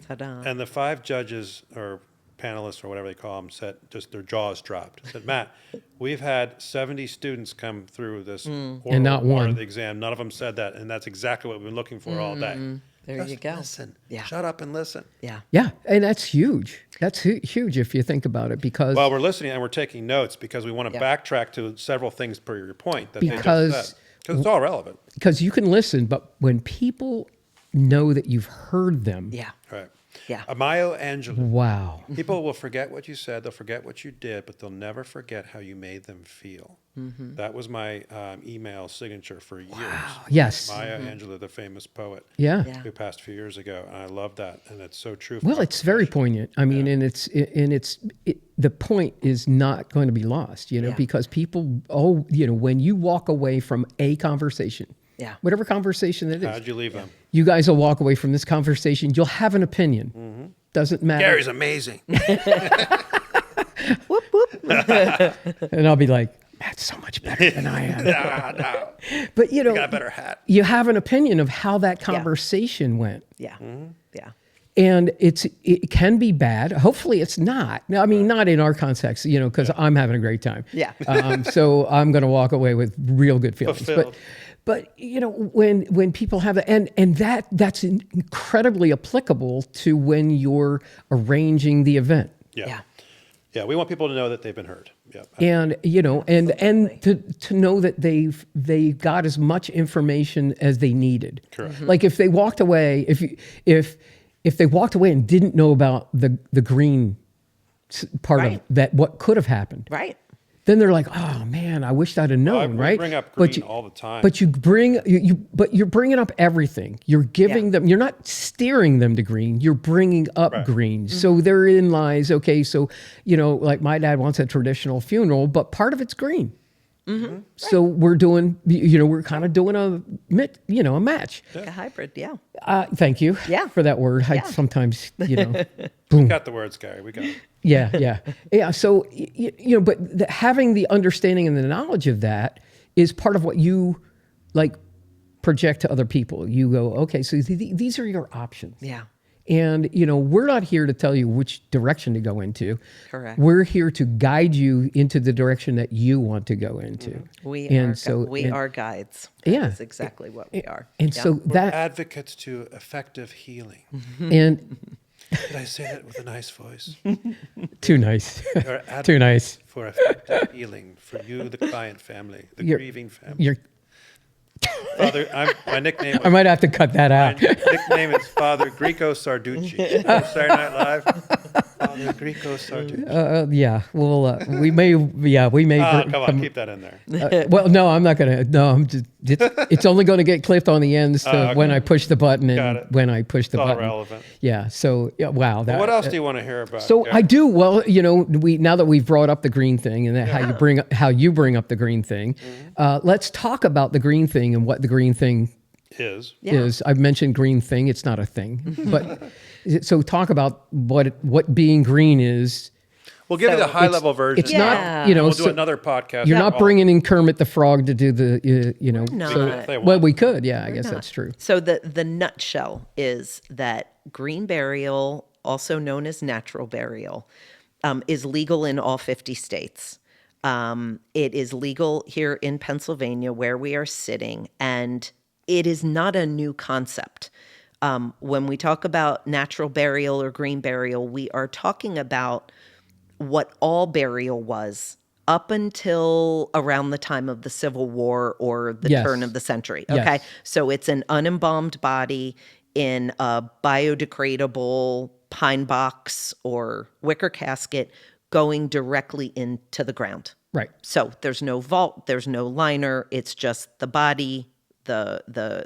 Ta-da. And the 5 judges or panelists or whatever they call them said, just their jaws dropped. Said, Matt, we've had 70 students come through this And not oral part one. of the exam. None of them said that, and that's exactly what we've been looking for all day. There Just you go. Listen. Yeah. Shut up and listen. Yeah. Yeah. And that's huge. That's huge if you think about it, because Well, we're listening and we're taking notes because we want to backtrack to several things per your point that they Because- just said. Because it's all relevant. because you can listen, but when people know that you've heard them, Yeah. Right. Yeah. Amayo Angelou. wow. People will forget what you said, they'll forget what you did, but they'll never forget how you made them feel. That was my email signature for years. Yes. Maya Angelou, the famous poet, Yeah. Yeah. who passed a few years ago, and I love that, and it's so true. For Well, our it's very profession. poignant. I mean, and the point is not going to be lost, because people, when you walk away from a conversation, Yeah. whatever conversation it is, How'd you leave them? you guys will walk away from this conversation. You'll have an opinion. Doesn't matter. Gary's amazing. Whoop, whoop. And I'll be like, that's so much better than I am. No. But You got a better hat. you have an opinion of how that conversation went. Yeah. Yeah. And it can be bad. Hopefully it's not. Now, I mean, not in our context, because I'm having a great time. Yeah. So I'm going to walk away with real good feelings. Fulfilled. But when people have that, and that's incredibly applicable to when you're arranging the event. Yeah. Yeah, we want people to know that they've been heard. Yeah. And and to know that they got as much information as they needed. Correct. Like if they walked away, if they walked away and didn't know about the green part Right. of that, what could have happened, Right. then they're like, oh man, I wished I'd have known, we right? bring up But green all the time. But you're bringing up everything. You're giving them. You're not steering them to green. You're bringing up green. So therein lies. Okay, so like my dad wants a traditional funeral, but part of it's green. So we're doing. We're kind of doing a match. Like a hybrid. Yeah. Thank you. Yeah. For that word. I Yeah. sometimes We got the words, Gary. We got it. Yeah. So, but having the understanding and the knowledge of that is part of what you like project to other people. You go, okay, so these are your options. Yeah. And, we're not here to tell you which direction to go into. Correct. We're here to guide you into the direction that you want to go into. We And are guides. Yeah. That's exactly what we are. And Yeah. so We're that, advocates to effective healing. and Did I say that with a nice voice? too nice, You're too advocates nice. for effective healing for you, the client family, the You're- grieving family. You're, Father, my nickname. I might have to cut that My out. nickname is Father Greico Sarducci. Saturday Night Live. Father Greico Sarducci. Yeah, well, we may. Come on, keep that in there. Well, no, I'm not gonna. No, I'm just. It's only going to get clipped on the ends to Okay. when I push the button Got and it. when I push the It's all button. relevant. Yeah. So wow. That, What else do you want to hear about? So Yeah. I do. Well, we now that we've brought up the green thing and that how you bring up the green thing, let's talk about the green thing and what the green thing is. I've mentioned green thing. It's not a thing, but so talk about what being green is. We'll give you the high level version. It's not. We'll do another podcast. You're not bringing in Kermit the Frog to do the. not. So, If they want. well, we could. Yeah, I guess that's true. So the nutshell is that green burial, also known as natural burial, is legal in all 50 states. It is legal here in Pennsylvania where we are sitting, and it is not a new concept. When we talk about natural burial or green burial, we are talking about what all burial was up until around the time of the Civil War or the turn of the century. Okay. Yes. So it's an unembalmed body in a biodegradable pine box or wicker casket going directly into the ground. Right. So there's no vault, there's no liner. It's just the body, the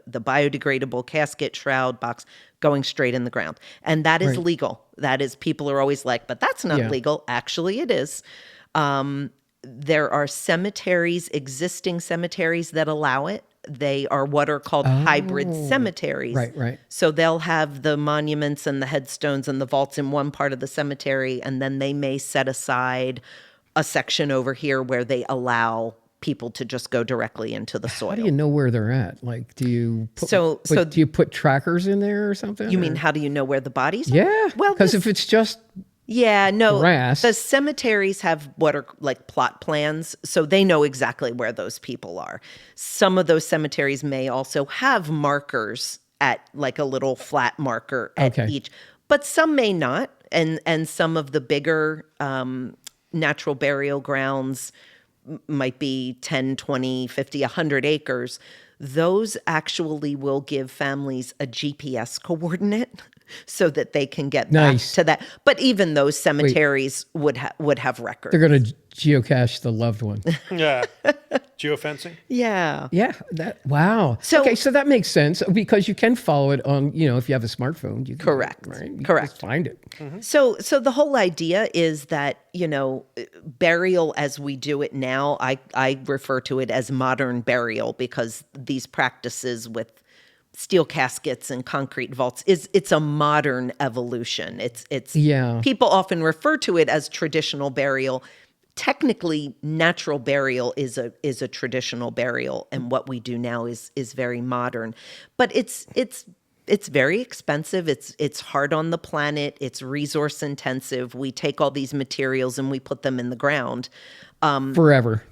biodegradable casket, shroud, box going straight in the ground. And that is legal. That is, people are always like, but that's not legal. Actually, it is. There are cemeteries, existing cemeteries that allow it. They are what are called hybrid cemeteries. Right. So they'll have the monuments and the headstones and the vaults in one part of the cemetery, and then they may set aside a section over here where they allow people to just go directly into the soil. How do you know where they're at? Like, do you put, So do you put trackers in there or something? you mean, how do you know where the bodies are? Yeah. Well, because if it's just no. grass. The cemeteries have what are like plot plans, so they know exactly where those people are. Some of those cemeteries may also have markers at like a little flat marker at each, but some may not. And some of the bigger natural burial grounds might be 10, 20, 50, 100 acres. Those actually will give families a GPS coordinate so that they can get back to that. But even those cemeteries would have records. they're going to geocache the loved one. Yeah. Geofencing? Yeah. Yeah. Wow. So- okay, so that makes sense because you can follow it on, if you have a smartphone, you can, Correct. Right? You Correct. Can just find it. So the whole idea is that, burial as we do it now, I refer to it as modern burial because these practices with steel caskets and concrete vaults it's a modern evolution. It's people often refer to it as traditional burial. Technically, natural burial is a traditional burial, and what we do now is very modern. But it's very expensive. It's hard on the planet. It's resource intensive. We take all these materials and we put them in the ground Forever.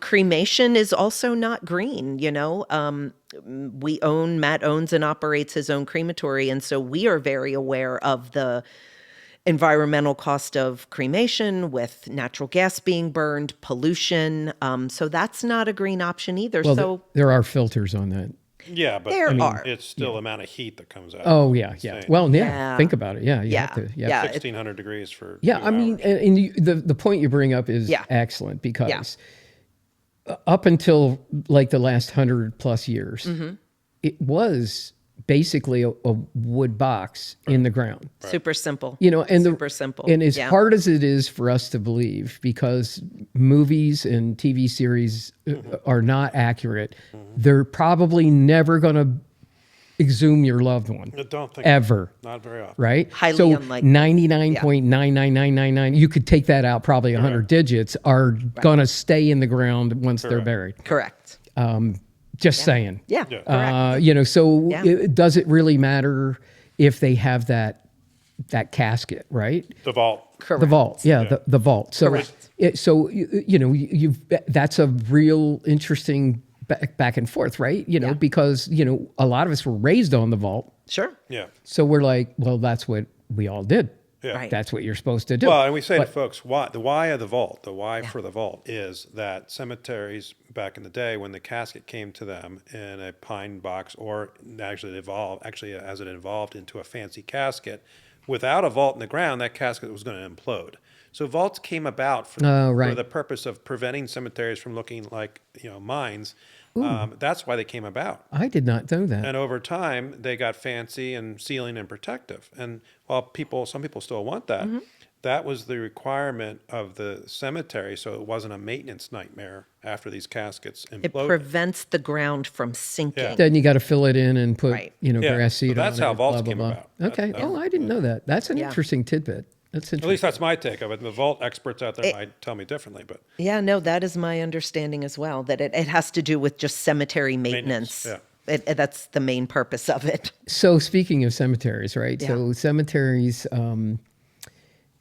Cremation is also not green. Matt owns and operates his own crematory, and so we are very aware of the environmental cost of cremation with natural gas being burned, pollution. So that's not a green option either. Well, so there are filters on that. Yeah, but There are. it's still the amount of heat that comes out. Oh, yeah. Insane. Well, Yeah. think about it. Yeah. You Yeah. have to, Yeah. 1,600 degrees for Yeah, 2 I mean, hours. and the point you bring up is excellent because up until like the last 100+ years, it was basically a wood box in the ground. super simple. And super simple. And as Yeah. hard as it is for us to believe, because movies and TV series are not accurate, they're probably never going to exhume your loved one I don't think ever. not very often. Right? Highly so unlikely. 99.99999, you could take that out, probably 100 digits are going to stay in the ground once they're buried. Correct. Just saying. Yeah. Correct. So Yeah. does it really matter if they have that casket, right? The vault. Correct. The vault, the vault. So, Correct. you've that's a real interesting back and forth, right? Because a lot of us were raised on the vault, Sure. Yeah. so we're like, well, that's what we all did. Yeah. Right. That's what you're supposed to do. Well, and we say to folks, the why of the vault, the why for the vault is that cemeteries back in the day, when the casket came to them in a pine box, or actually as it evolved into a fancy casket, without a vault in the ground, that casket was going to implode. So vaults came about for the purpose of preventing cemeteries from looking like mines. That's why they came about. I did not know that. And over time, they got fancy and sealing and protective. And while some people still want that, that was the requirement of the cemetery, so it wasn't a maintenance nightmare after these caskets imploded. It prevents the ground from sinking. Yeah. Then you got to fill it in and put, Right. grass seed So that's on it. how vaults blah, blah, came blah. about. Okay. I didn't know that. That's an Yeah. interesting tidbit. That's At interesting. least that's my take of it. The vault experts out there might tell me differently, but Yeah, no, that is my understanding as well, that it has to do with just cemetery maintenance. That's the main purpose of it. So speaking of cemeteries, right? Yeah. So cemeteries,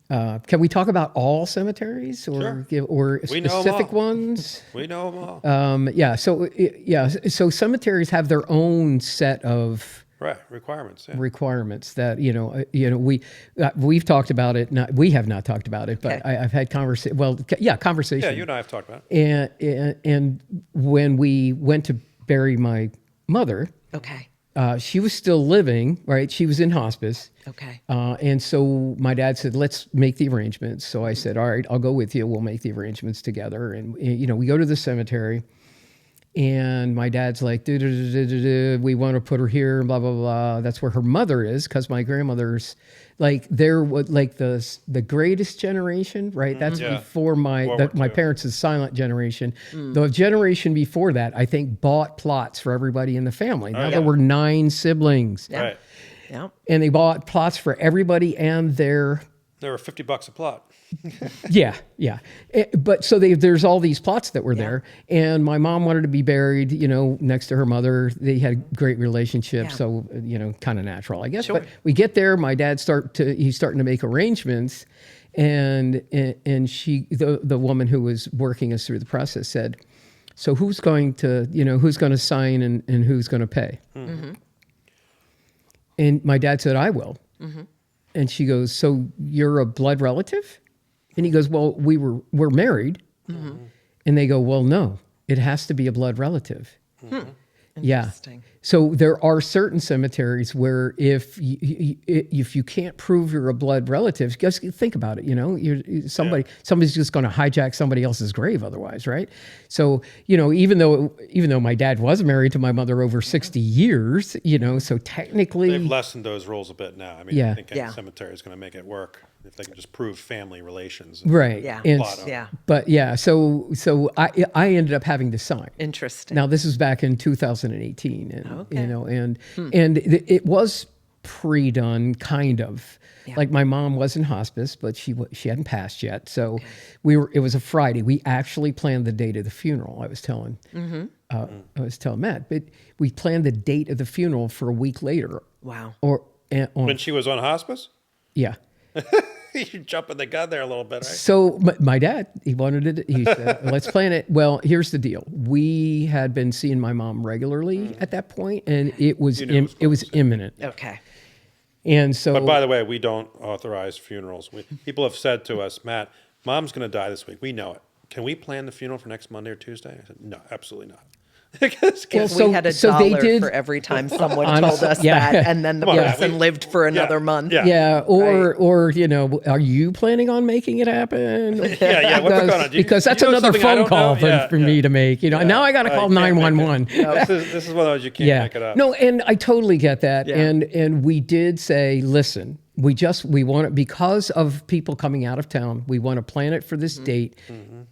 can we talk about all cemeteries or We know 'em specific all. ones? we know them all. So cemeteries have their own set of Right, requirements. Yeah. requirements that we've talked about it. We have not talked about it, but Okay. I've had conversation. Yeah, you and I have talked about it. And when we went to bury my mother, Okay. she was still living, right? She was in hospice. Okay. And so my dad said, let's make the arrangements. So I said, all right, I'll go with you. We'll make the arrangements together. And, we go to the cemetery. And my dad's like, we want to put her here, blah, blah, blah. That's where her mother is, because my grandmother's like, they're like the greatest generation, right? That's Yeah. before my World War II. parents' silent generation. The generation before that, I think, bought plots for everybody in the family. Now there were 9 siblings. Yeah. Right. Yeah. And they bought plots for everybody and their There were $50 a plot. yeah. But so there's all these plots that were there, and my mom wanted to be buried, next to her mother. They had a great relationship, Yeah. so kind of natural, I guess. Sure. But we get there, my dad he's starting to make arrangements, and she, the woman who was working us through the process, said, "So who's going to sign and who's going to pay?" Mm-hmm. And my dad said, "I will." Mm-hmm. And she goes, "So you're a blood relative?" And he goes, "Well, we're married." Mm-hmm. And they go, "Well, no, it has to be a blood relative." Mm-hmm. Yeah. Interesting. So there are certain cemeteries where if you can't prove you're a blood relative, just think about it. Somebody's just going to hijack somebody else's grave otherwise, right? So even though my dad was married to my mother over 60 years, so technically They've lessened those rules a bit now. I mean, Yeah. I think any Yeah. cemetery is going to make it work if they can just prove family relations. right. Yeah. And, Plot on it. Yeah. but so I ended up having to sign. Interesting. Now this was back in 2018, and Okay. and it was pre-done, kind of. Yeah. Like my mom was in hospice, but she hadn't passed yet. So it was a Friday. We actually planned the date of the funeral. I was telling Matt, but we planned the date of the funeral for a week later. Wow. When she was on hospice? Yeah. You're jumping the gun there a little bit, right? So my dad, he wanted it. He said, "Let's plan it." Well, here's the deal: we had been seeing my mom regularly at that point, and it was it was imminent. Okay. And so, But by the way, we don't authorize funerals. People have said to us, "Matt, Mom's going to die this week. We know it. Can we plan the funeral for next Monday or Tuesday?" I said, "No, absolutely not." Because Well, We had a they dollar did- for every time someone Honest- told us yeah. that, and then the Come on, person lived for another month. Yeah. yeah, or are you planning on making it happen? Yeah, what's going on? Because that's you know another something I phone don't call know? for, Yeah, for yeah. me to make. Now I got to call You can't make it. 911. This is one of those you can't Yeah. make it up. No, and I totally get that. Yeah. And we did say, listen, we want it because of people coming out of town. We want to plan it for this date. Mm-hmm.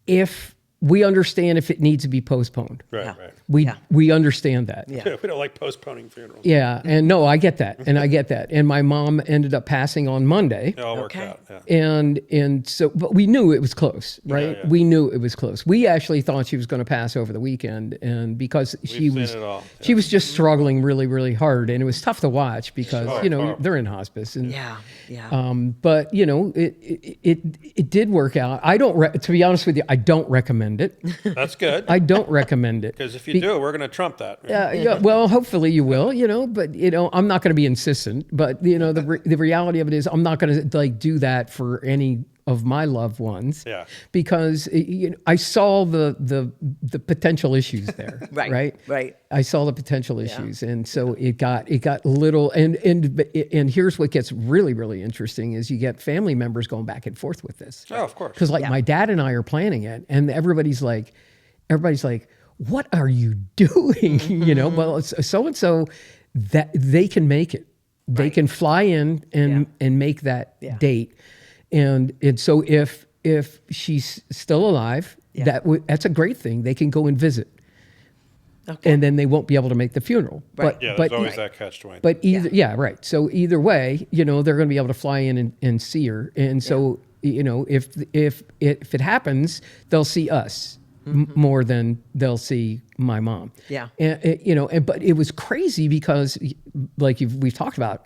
If we understand if it needs to be postponed. Right, Yeah. right. We understand that. Yeah. We don't like postponing funerals. Yeah, and no, I get that, and I get that. And my mom ended up passing on Monday, It all worked Okay. out. Yeah. and so, but we knew it was close, right? yeah. We knew it was close. We actually thought she was going to pass over the weekend, and because she seen was, it all, she was just struggling really, really hard, and it was tough to watch because Horrible. they're in hospice, and Yeah. Yeah. but it did work out. I don't, to be honest with you, I don't recommend it. That's good. I don't recommend it. Because if you do, we're going to trump that. Yeah, well, hopefully you will, but I'm not going to be insistent. But the reality of it is, I'm not going to like do that for any of my loved ones. Yeah. Because I saw the potential issues there. Right. I saw the potential issues, and so it got little. And here's what gets really, really interesting is you get family members going back and forth with this. Oh, of course. Because my dad and I are planning it, and everybody's like, what are you doing? Well, it's so-and-so that they can make it. They can fly in and make that date. And so if she's still alive, that's a great thing. They can go and visit. Okay. And then they won't be able to make the funeral. Right. Yeah, But there's always that catch-22. but right. So either way, they're going to be able to fly in and see her. And so, if it happens, they'll see us more than they'll see my mom. Yeah. And but it was crazy because, like we've talked about,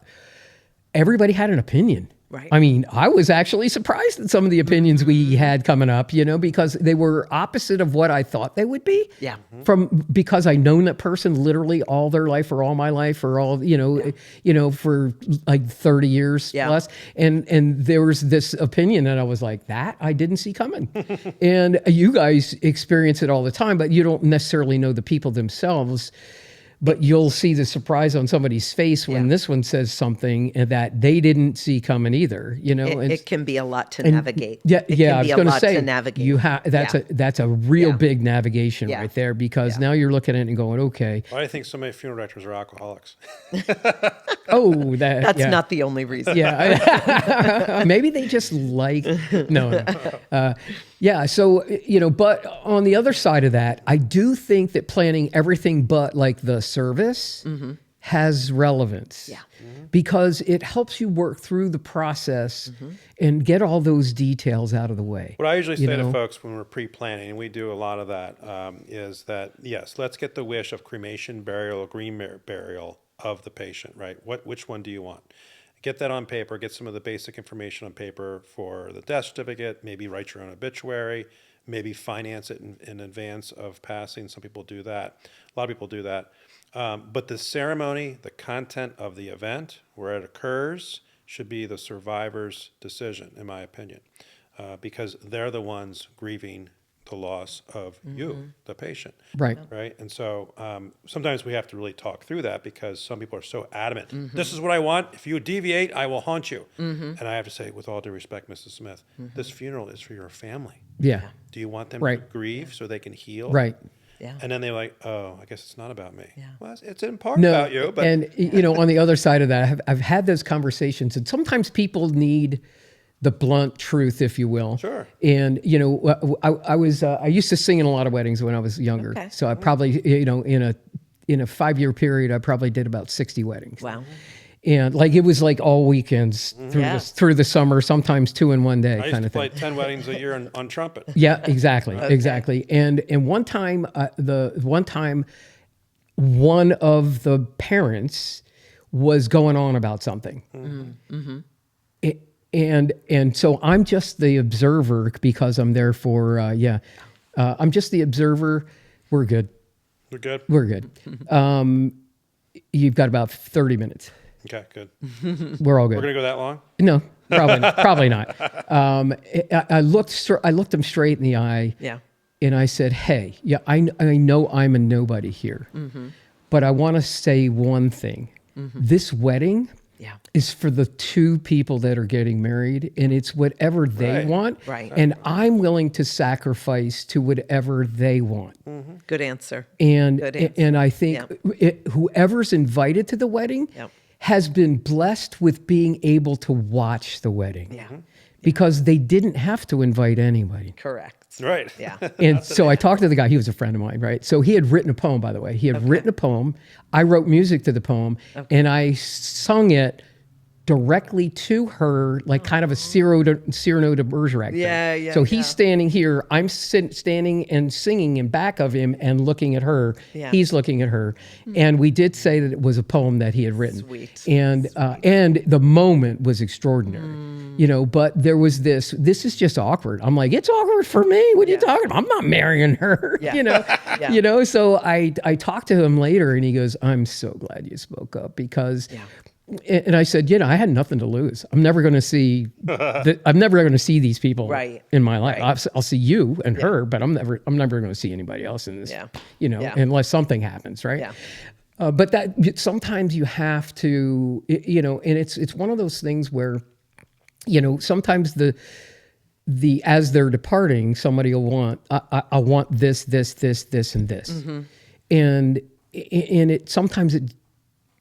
everybody had an opinion. Right. I mean, I was actually surprised at some of the opinions we had coming up, because they were opposite of what I thought they would be. Yeah. Because I known that person literally all their life or all my life or all, for like 30 years plus. And there was this opinion and I was like, that I didn't see coming. And you guys experience it all the time, but you don't necessarily know the people themselves. But you'll see the surprise on somebody's face when this one says something that they didn't see coming either. It can be a lot to navigate. Yeah, It yeah. can I was be a going to lot say to navigate. you have that's a real big navigation Yeah. right there because now you're looking at it and going, okay, Why do you think so many funeral directors are alcoholics? That's not the only reason. yeah, maybe they just like no. Yeah, so but on the other side of that, I do think that planning everything but like the service has relevance. Yeah. Because it helps you work through the process and get all those details out of the way. What I usually say to folks when we're pre-planning, and we do a lot of that, is that, yes, let's get the wish of cremation, burial, green burial of the patient, right? Which one do you want? Get that on paper, get some of the basic information on paper for the death certificate, maybe write your own obituary, maybe finance it in advance of passing. Some people do that. A lot of people do that. But the ceremony, the content of the event, where it occurs, should be the survivor's decision, in my opinion, because they're the ones grieving the loss of you, the patient. Right. Right. And so sometimes we have to really talk through that because some people are so adamant. This is what I want. If you deviate, I will haunt you. And I have to say, with all due respect, Mrs. Smith, this funeral is for your family. Yeah. Do you want them Right. to grieve so they can heal? Right. Yeah. And then they're like, oh, I guess it's not about me. Yeah. Well, it's in part about you. But and on the other side of that, I've had those conversations, and sometimes people need the blunt truth, if you will. Sure. And I used to sing in a lot of weddings when I was younger. Okay. So I probably in a 5-year period, I probably did about 60 weddings. Wow. And like it was like all weekends through the summer, sometimes 2 in one day, I used kind to of play thing. 10 weddings a year on trumpet. Yeah, exactly, exactly. And one time, one of the parents was going on about something, and so I'm just the observer because I'm there for I'm just the observer. We're good. We're good? We're good. You've got about 30 minutes. Okay, good. We're all good. We're going to go that long? No, probably not. I looked him straight in the eye. Yeah. And I said, hey, I know I'm a nobody here, but I want to say one thing. This wedding is for the 2 people that are getting married, and it's whatever they want. Right. And I'm willing to sacrifice to whatever they want. Good answer. And Good answer. and I think whoever's invited to the wedding has been blessed with being able to watch the wedding. Yeah. Because they didn't have to invite anybody. Correct. thoughts. Right. Yeah. And so I talked to the guy. He was a friend of mine, right? So he had written a poem, by the way. He had written a poem. I wrote music to the poem, and I sung it directly to her, like kind of a Cyrano de Bergerac thing. Yeah, yeah, So he's yeah. standing here, I'm standing and singing in back of him and looking at her. Yeah. He's looking at her. And we did say that it was a poem that he had written. Sweet. And the moment was extraordinary. You know, but there was this is just awkward. I'm like, it's awkward for me. What are you talking about? I'm not marrying her. Yeah. You know, Yeah. you know, so I talked to him later and he goes, I'm so glad you spoke up because and I said, you know, I had nothing to lose. I'm never going to see I'm never going to see these people in my life. Right. I'll see you and her, but I'm never going to see anybody else in this, you know, unless something happens. Right. Yeah. But that sometimes you have to, you know, and it's one of those things where, you know, sometimes the as they're departing, somebody will want, I want this, and this. And it sometimes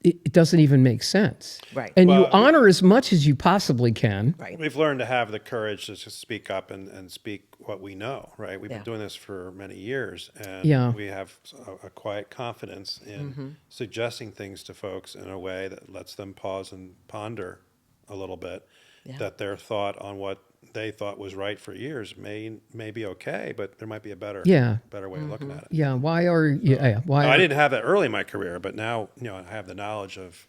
it doesn't even make sense. Right. And you honor as much as you possibly can. Right. We've learned to have the courage to just speak up and speak what we know, right? We've been doing this for many years, and we have a quiet confidence in suggesting things to folks in a way that lets them pause and ponder a little bit, that their thought on what they thought was right for years may be okay, but there might be a better way of looking at it. Yeah. Why? I didn't have that early in my career, but now, you know, I have the knowledge of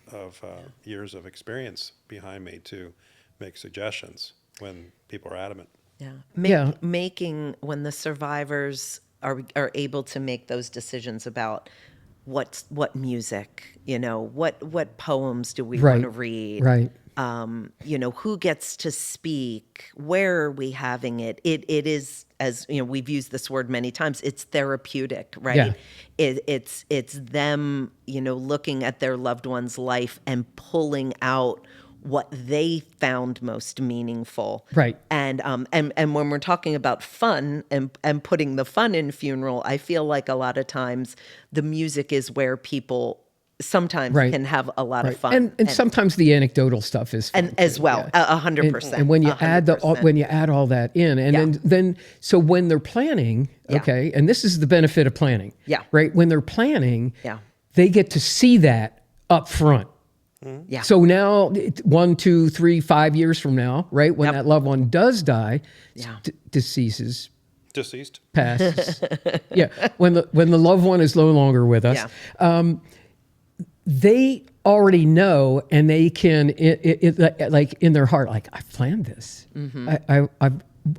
years of experience behind me to make suggestions when people are adamant. Yeah. Making when the survivors are able to make those decisions about what music, you know, what poems do we want to read? Right. You know, who gets to speak? Where are we having it? It is, as you know, we've used this word many times. It's therapeutic, right? Yeah. It's them, you know, looking at their loved one's life and pulling out what they found most meaningful. Right. And when we're talking about fun and putting the fun in funeral, I feel like a lot of times the music is where people sometimes can have a lot of fun. And sometimes the anecdotal stuff is fun and as well, 100%. And when you add when you add all that in, and then so when they're planning, and this is the benefit of planning, right? When they're planning, they get to see that up front. Yeah. So now, 1, 2, 3, 5 years from now, right, when that loved one does die, deceased, passes, when the loved one is no longer with us, they already know, and they can, like in their heart, like, I've planned this.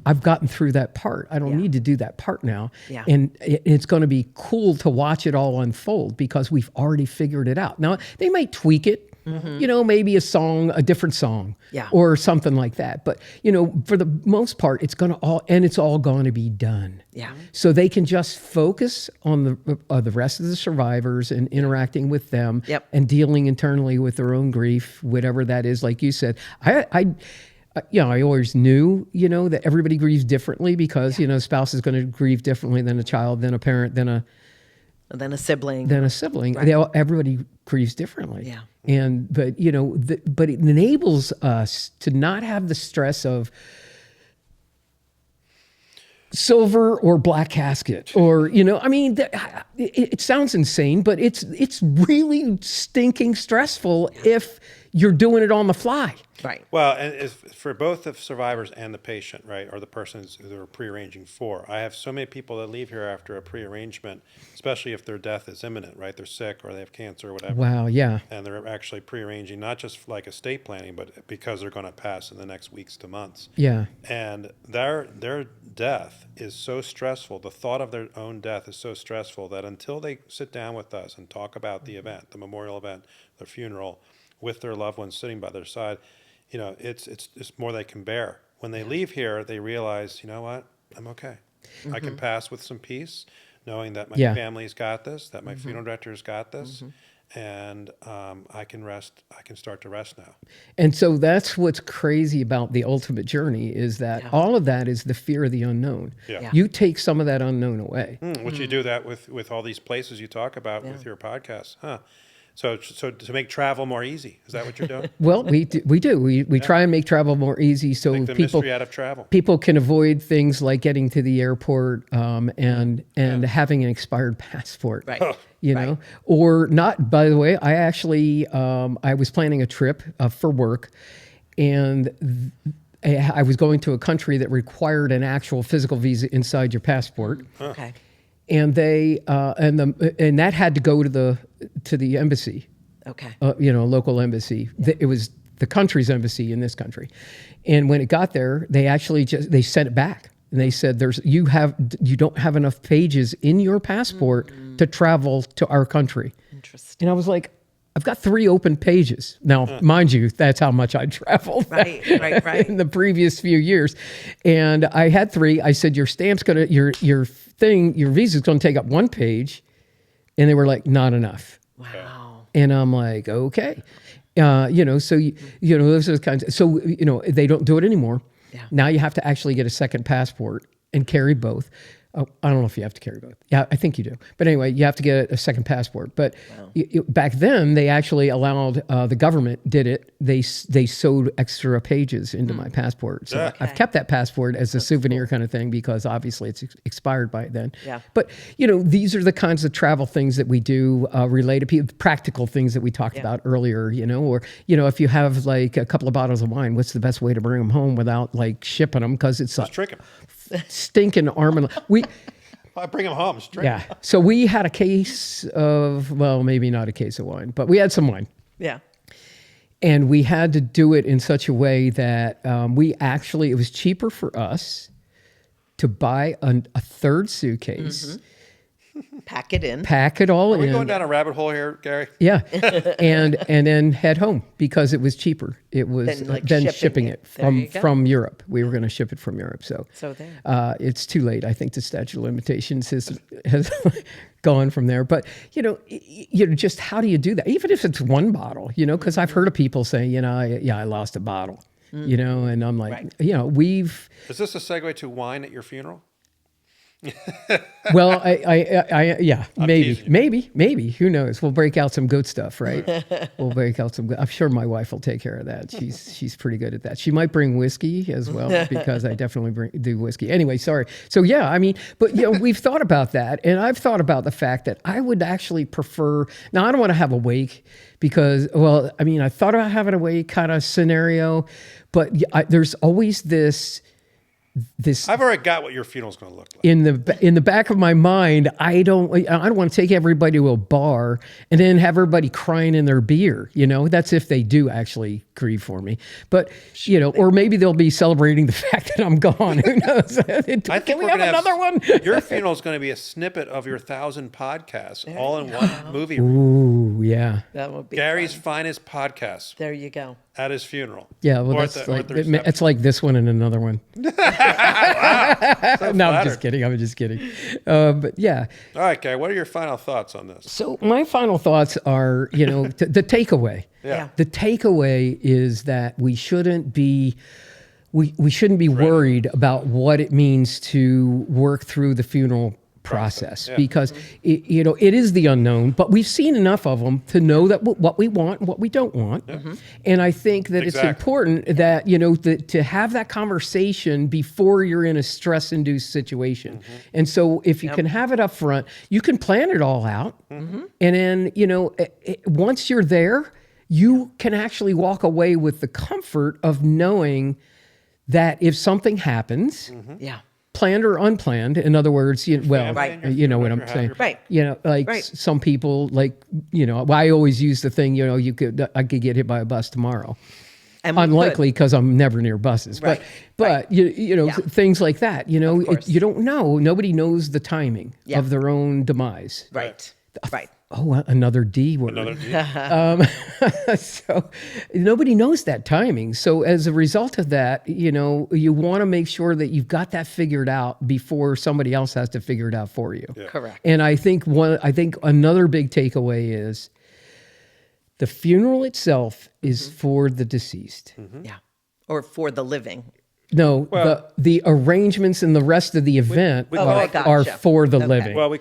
I've gotten through that part. I don't need to do that part now. Yeah. And it's going to be cool to watch it all unfold because we've already figured it out. Now, they might tweak it, you know, maybe a different song or something like that. But, you know, for the most part, it's all going to be done. Yeah. So they can just focus on the rest of the survivors and interacting with them and dealing internally with their own grief, whatever that is. Like you said, I always knew, you know, that everybody grieves differently because, you know, a spouse is going to grieve differently than a child, than a parent, than a sibling. Right. Everybody grieves differently. Yeah. But you know, but it enables us to not have the stress of silver or black casket, or, you know, I mean, it sounds insane, but it's really stinking stressful if you're doing it on the fly. Right. Well, and it's for both the survivors and the patient, right, or the persons who they're prearranging for. I have so many people that leave here after a prearrangement, especially if their death is imminent, right? They're sick or they have cancer or whatever. Wow, yeah. And they're actually prearranging, not just like estate planning, but because they're going to pass in the next weeks to months. Yeah. And their death is so stressful. The thought of their own death is so stressful that until they sit down with us and talk about the event, the memorial event, the funeral, with their loved ones sitting by their side, you know, it's more they can bear. When they leave here, they realize, you know what, I'm okay. I can pass with some peace, knowing that my family's got this, that my funeral director's got this, and I can rest. I can start to rest now. And so that's what's crazy about the ultimate journey is that all of that is the fear of the unknown. Yeah. You take some of that unknown away. Would you do that with all these places you talk about with your podcast? So to make travel more easy, is that what you're doing? Well, we do. We try and make travel more easy so Take the people mystery out of travel. people can avoid things like getting to the airport and having an expired passport. Right. You know, or not. By the way, I actually I was planning a trip for work, and I was going to a country that required an actual physical visa inside your passport. Okay. And they and that had to go to the embassy, Okay. Local embassy. It was the country's embassy in this country, and when it got there, they actually they sent it back, and they said you don't have enough pages in your passport to travel to our country. Interesting. And I was like, I've got 3 open pages. Now, mind you, that's how much I traveled Right. in the previous few years. And I had 3. I said, your stamp's your visa's gonna take up 1 page. And they were like, not enough. Wow. And I'm like, okay. So those are the kinds so they don't do it anymore. Yeah. Now you have to actually get a second passport and carry both. Oh, I don't know if you have to carry both. Yeah, I think you do. But anyway, you have to get a second passport. But back then, they actually allowed, the government did it. They sewed extra pages into my passport. So I've kept that passport as a souvenir kind of thing because obviously it's expired by then. Yeah. But, these are the kinds of travel things that we do related to practical things that we talked about earlier, or, if you have like a couple of bottles of wine, what's the best way to bring them home without like shipping them? Because it's Just drink 'em. stinking arm and I bring them home. Just drink 'em. yeah. So we had a case of, well, maybe not a case of wine, but we had some wine. Yeah. And we had to do it in such a way that it was cheaper for us to buy a third suitcase, Pack it in. pack it all Are we in. going down a rabbit hole here, Gary? Yeah. and then head home because it was cheaper. It was Than shipping it There you go. from Europe. We were going to ship it from Europe. So there. it's too late. I think the statute of limitations has gone from there. But, just how do you do that? Even if it's 1 bottle, because I've heard of people saying, I lost a bottle, and I'm like, we've... Is this a segue to wine at your funeral? Well, yeah, teasing. maybe. Who knows? We'll break out some goat stuff, right? We'll break out some. I'm sure my wife will take care of that. She's pretty good at that. She might bring whiskey as well because I definitely do whiskey. Anyway, sorry. So yeah, but we've thought about that, and I've thought about the fact that I would actually prefer. Now, I don't want to have a wake because, I thought about having a wake kind of scenario, but there's always this. I've already got what your funeral's going to look like. In the back of my mind, I don't want to take everybody to a bar and then have everybody crying in their beer. That's if they do actually grieve for me. But or maybe they'll be celebrating the fact that I'm gone. Who knows? Can we have another one? Your funeral's going to be a snippet of your 1,000 podcasts, all in one movie. Ooh, yeah. That would be Gary's fun. finest podcast There you go. at his funeral. Yeah, well, Or that's at the it's reception. like this one and another one. No, I'm just kidding. But yeah. All right, Gary, what are your final thoughts on this? So my final thoughts are, the takeaway. Yeah. The takeaway is that we shouldn't be worried about what it means to work through the funeral process because it is the unknown, but we've seen enough of them to know that what we want and what we don't want. And I think that it's important that to have that conversation before you're in a stress-induced situation. And so if you can have it up front, you can plan it all out, and then once you're there, you can actually walk away with the comfort of knowing that if something happens, planned or unplanned, in other words, you know what I'm saying. Right. Some people, I always use the thing, I could get hit by a bus tomorrow. And we Unlikely because I'm never near buses, Right. but things like that. You don't know. Nobody knows the timing of their own demise. Right. Oh, another D word. Another deal. So nobody knows that timing. So as a result of that, you want to make sure that you've got that figured out before somebody else has to figure it out for you. Yeah. Correct. And I think another big takeaway is the funeral itself is for the deceased. Yeah. Or for the living. No, the arrangements and the rest of the event we call it- are for the living. Well, we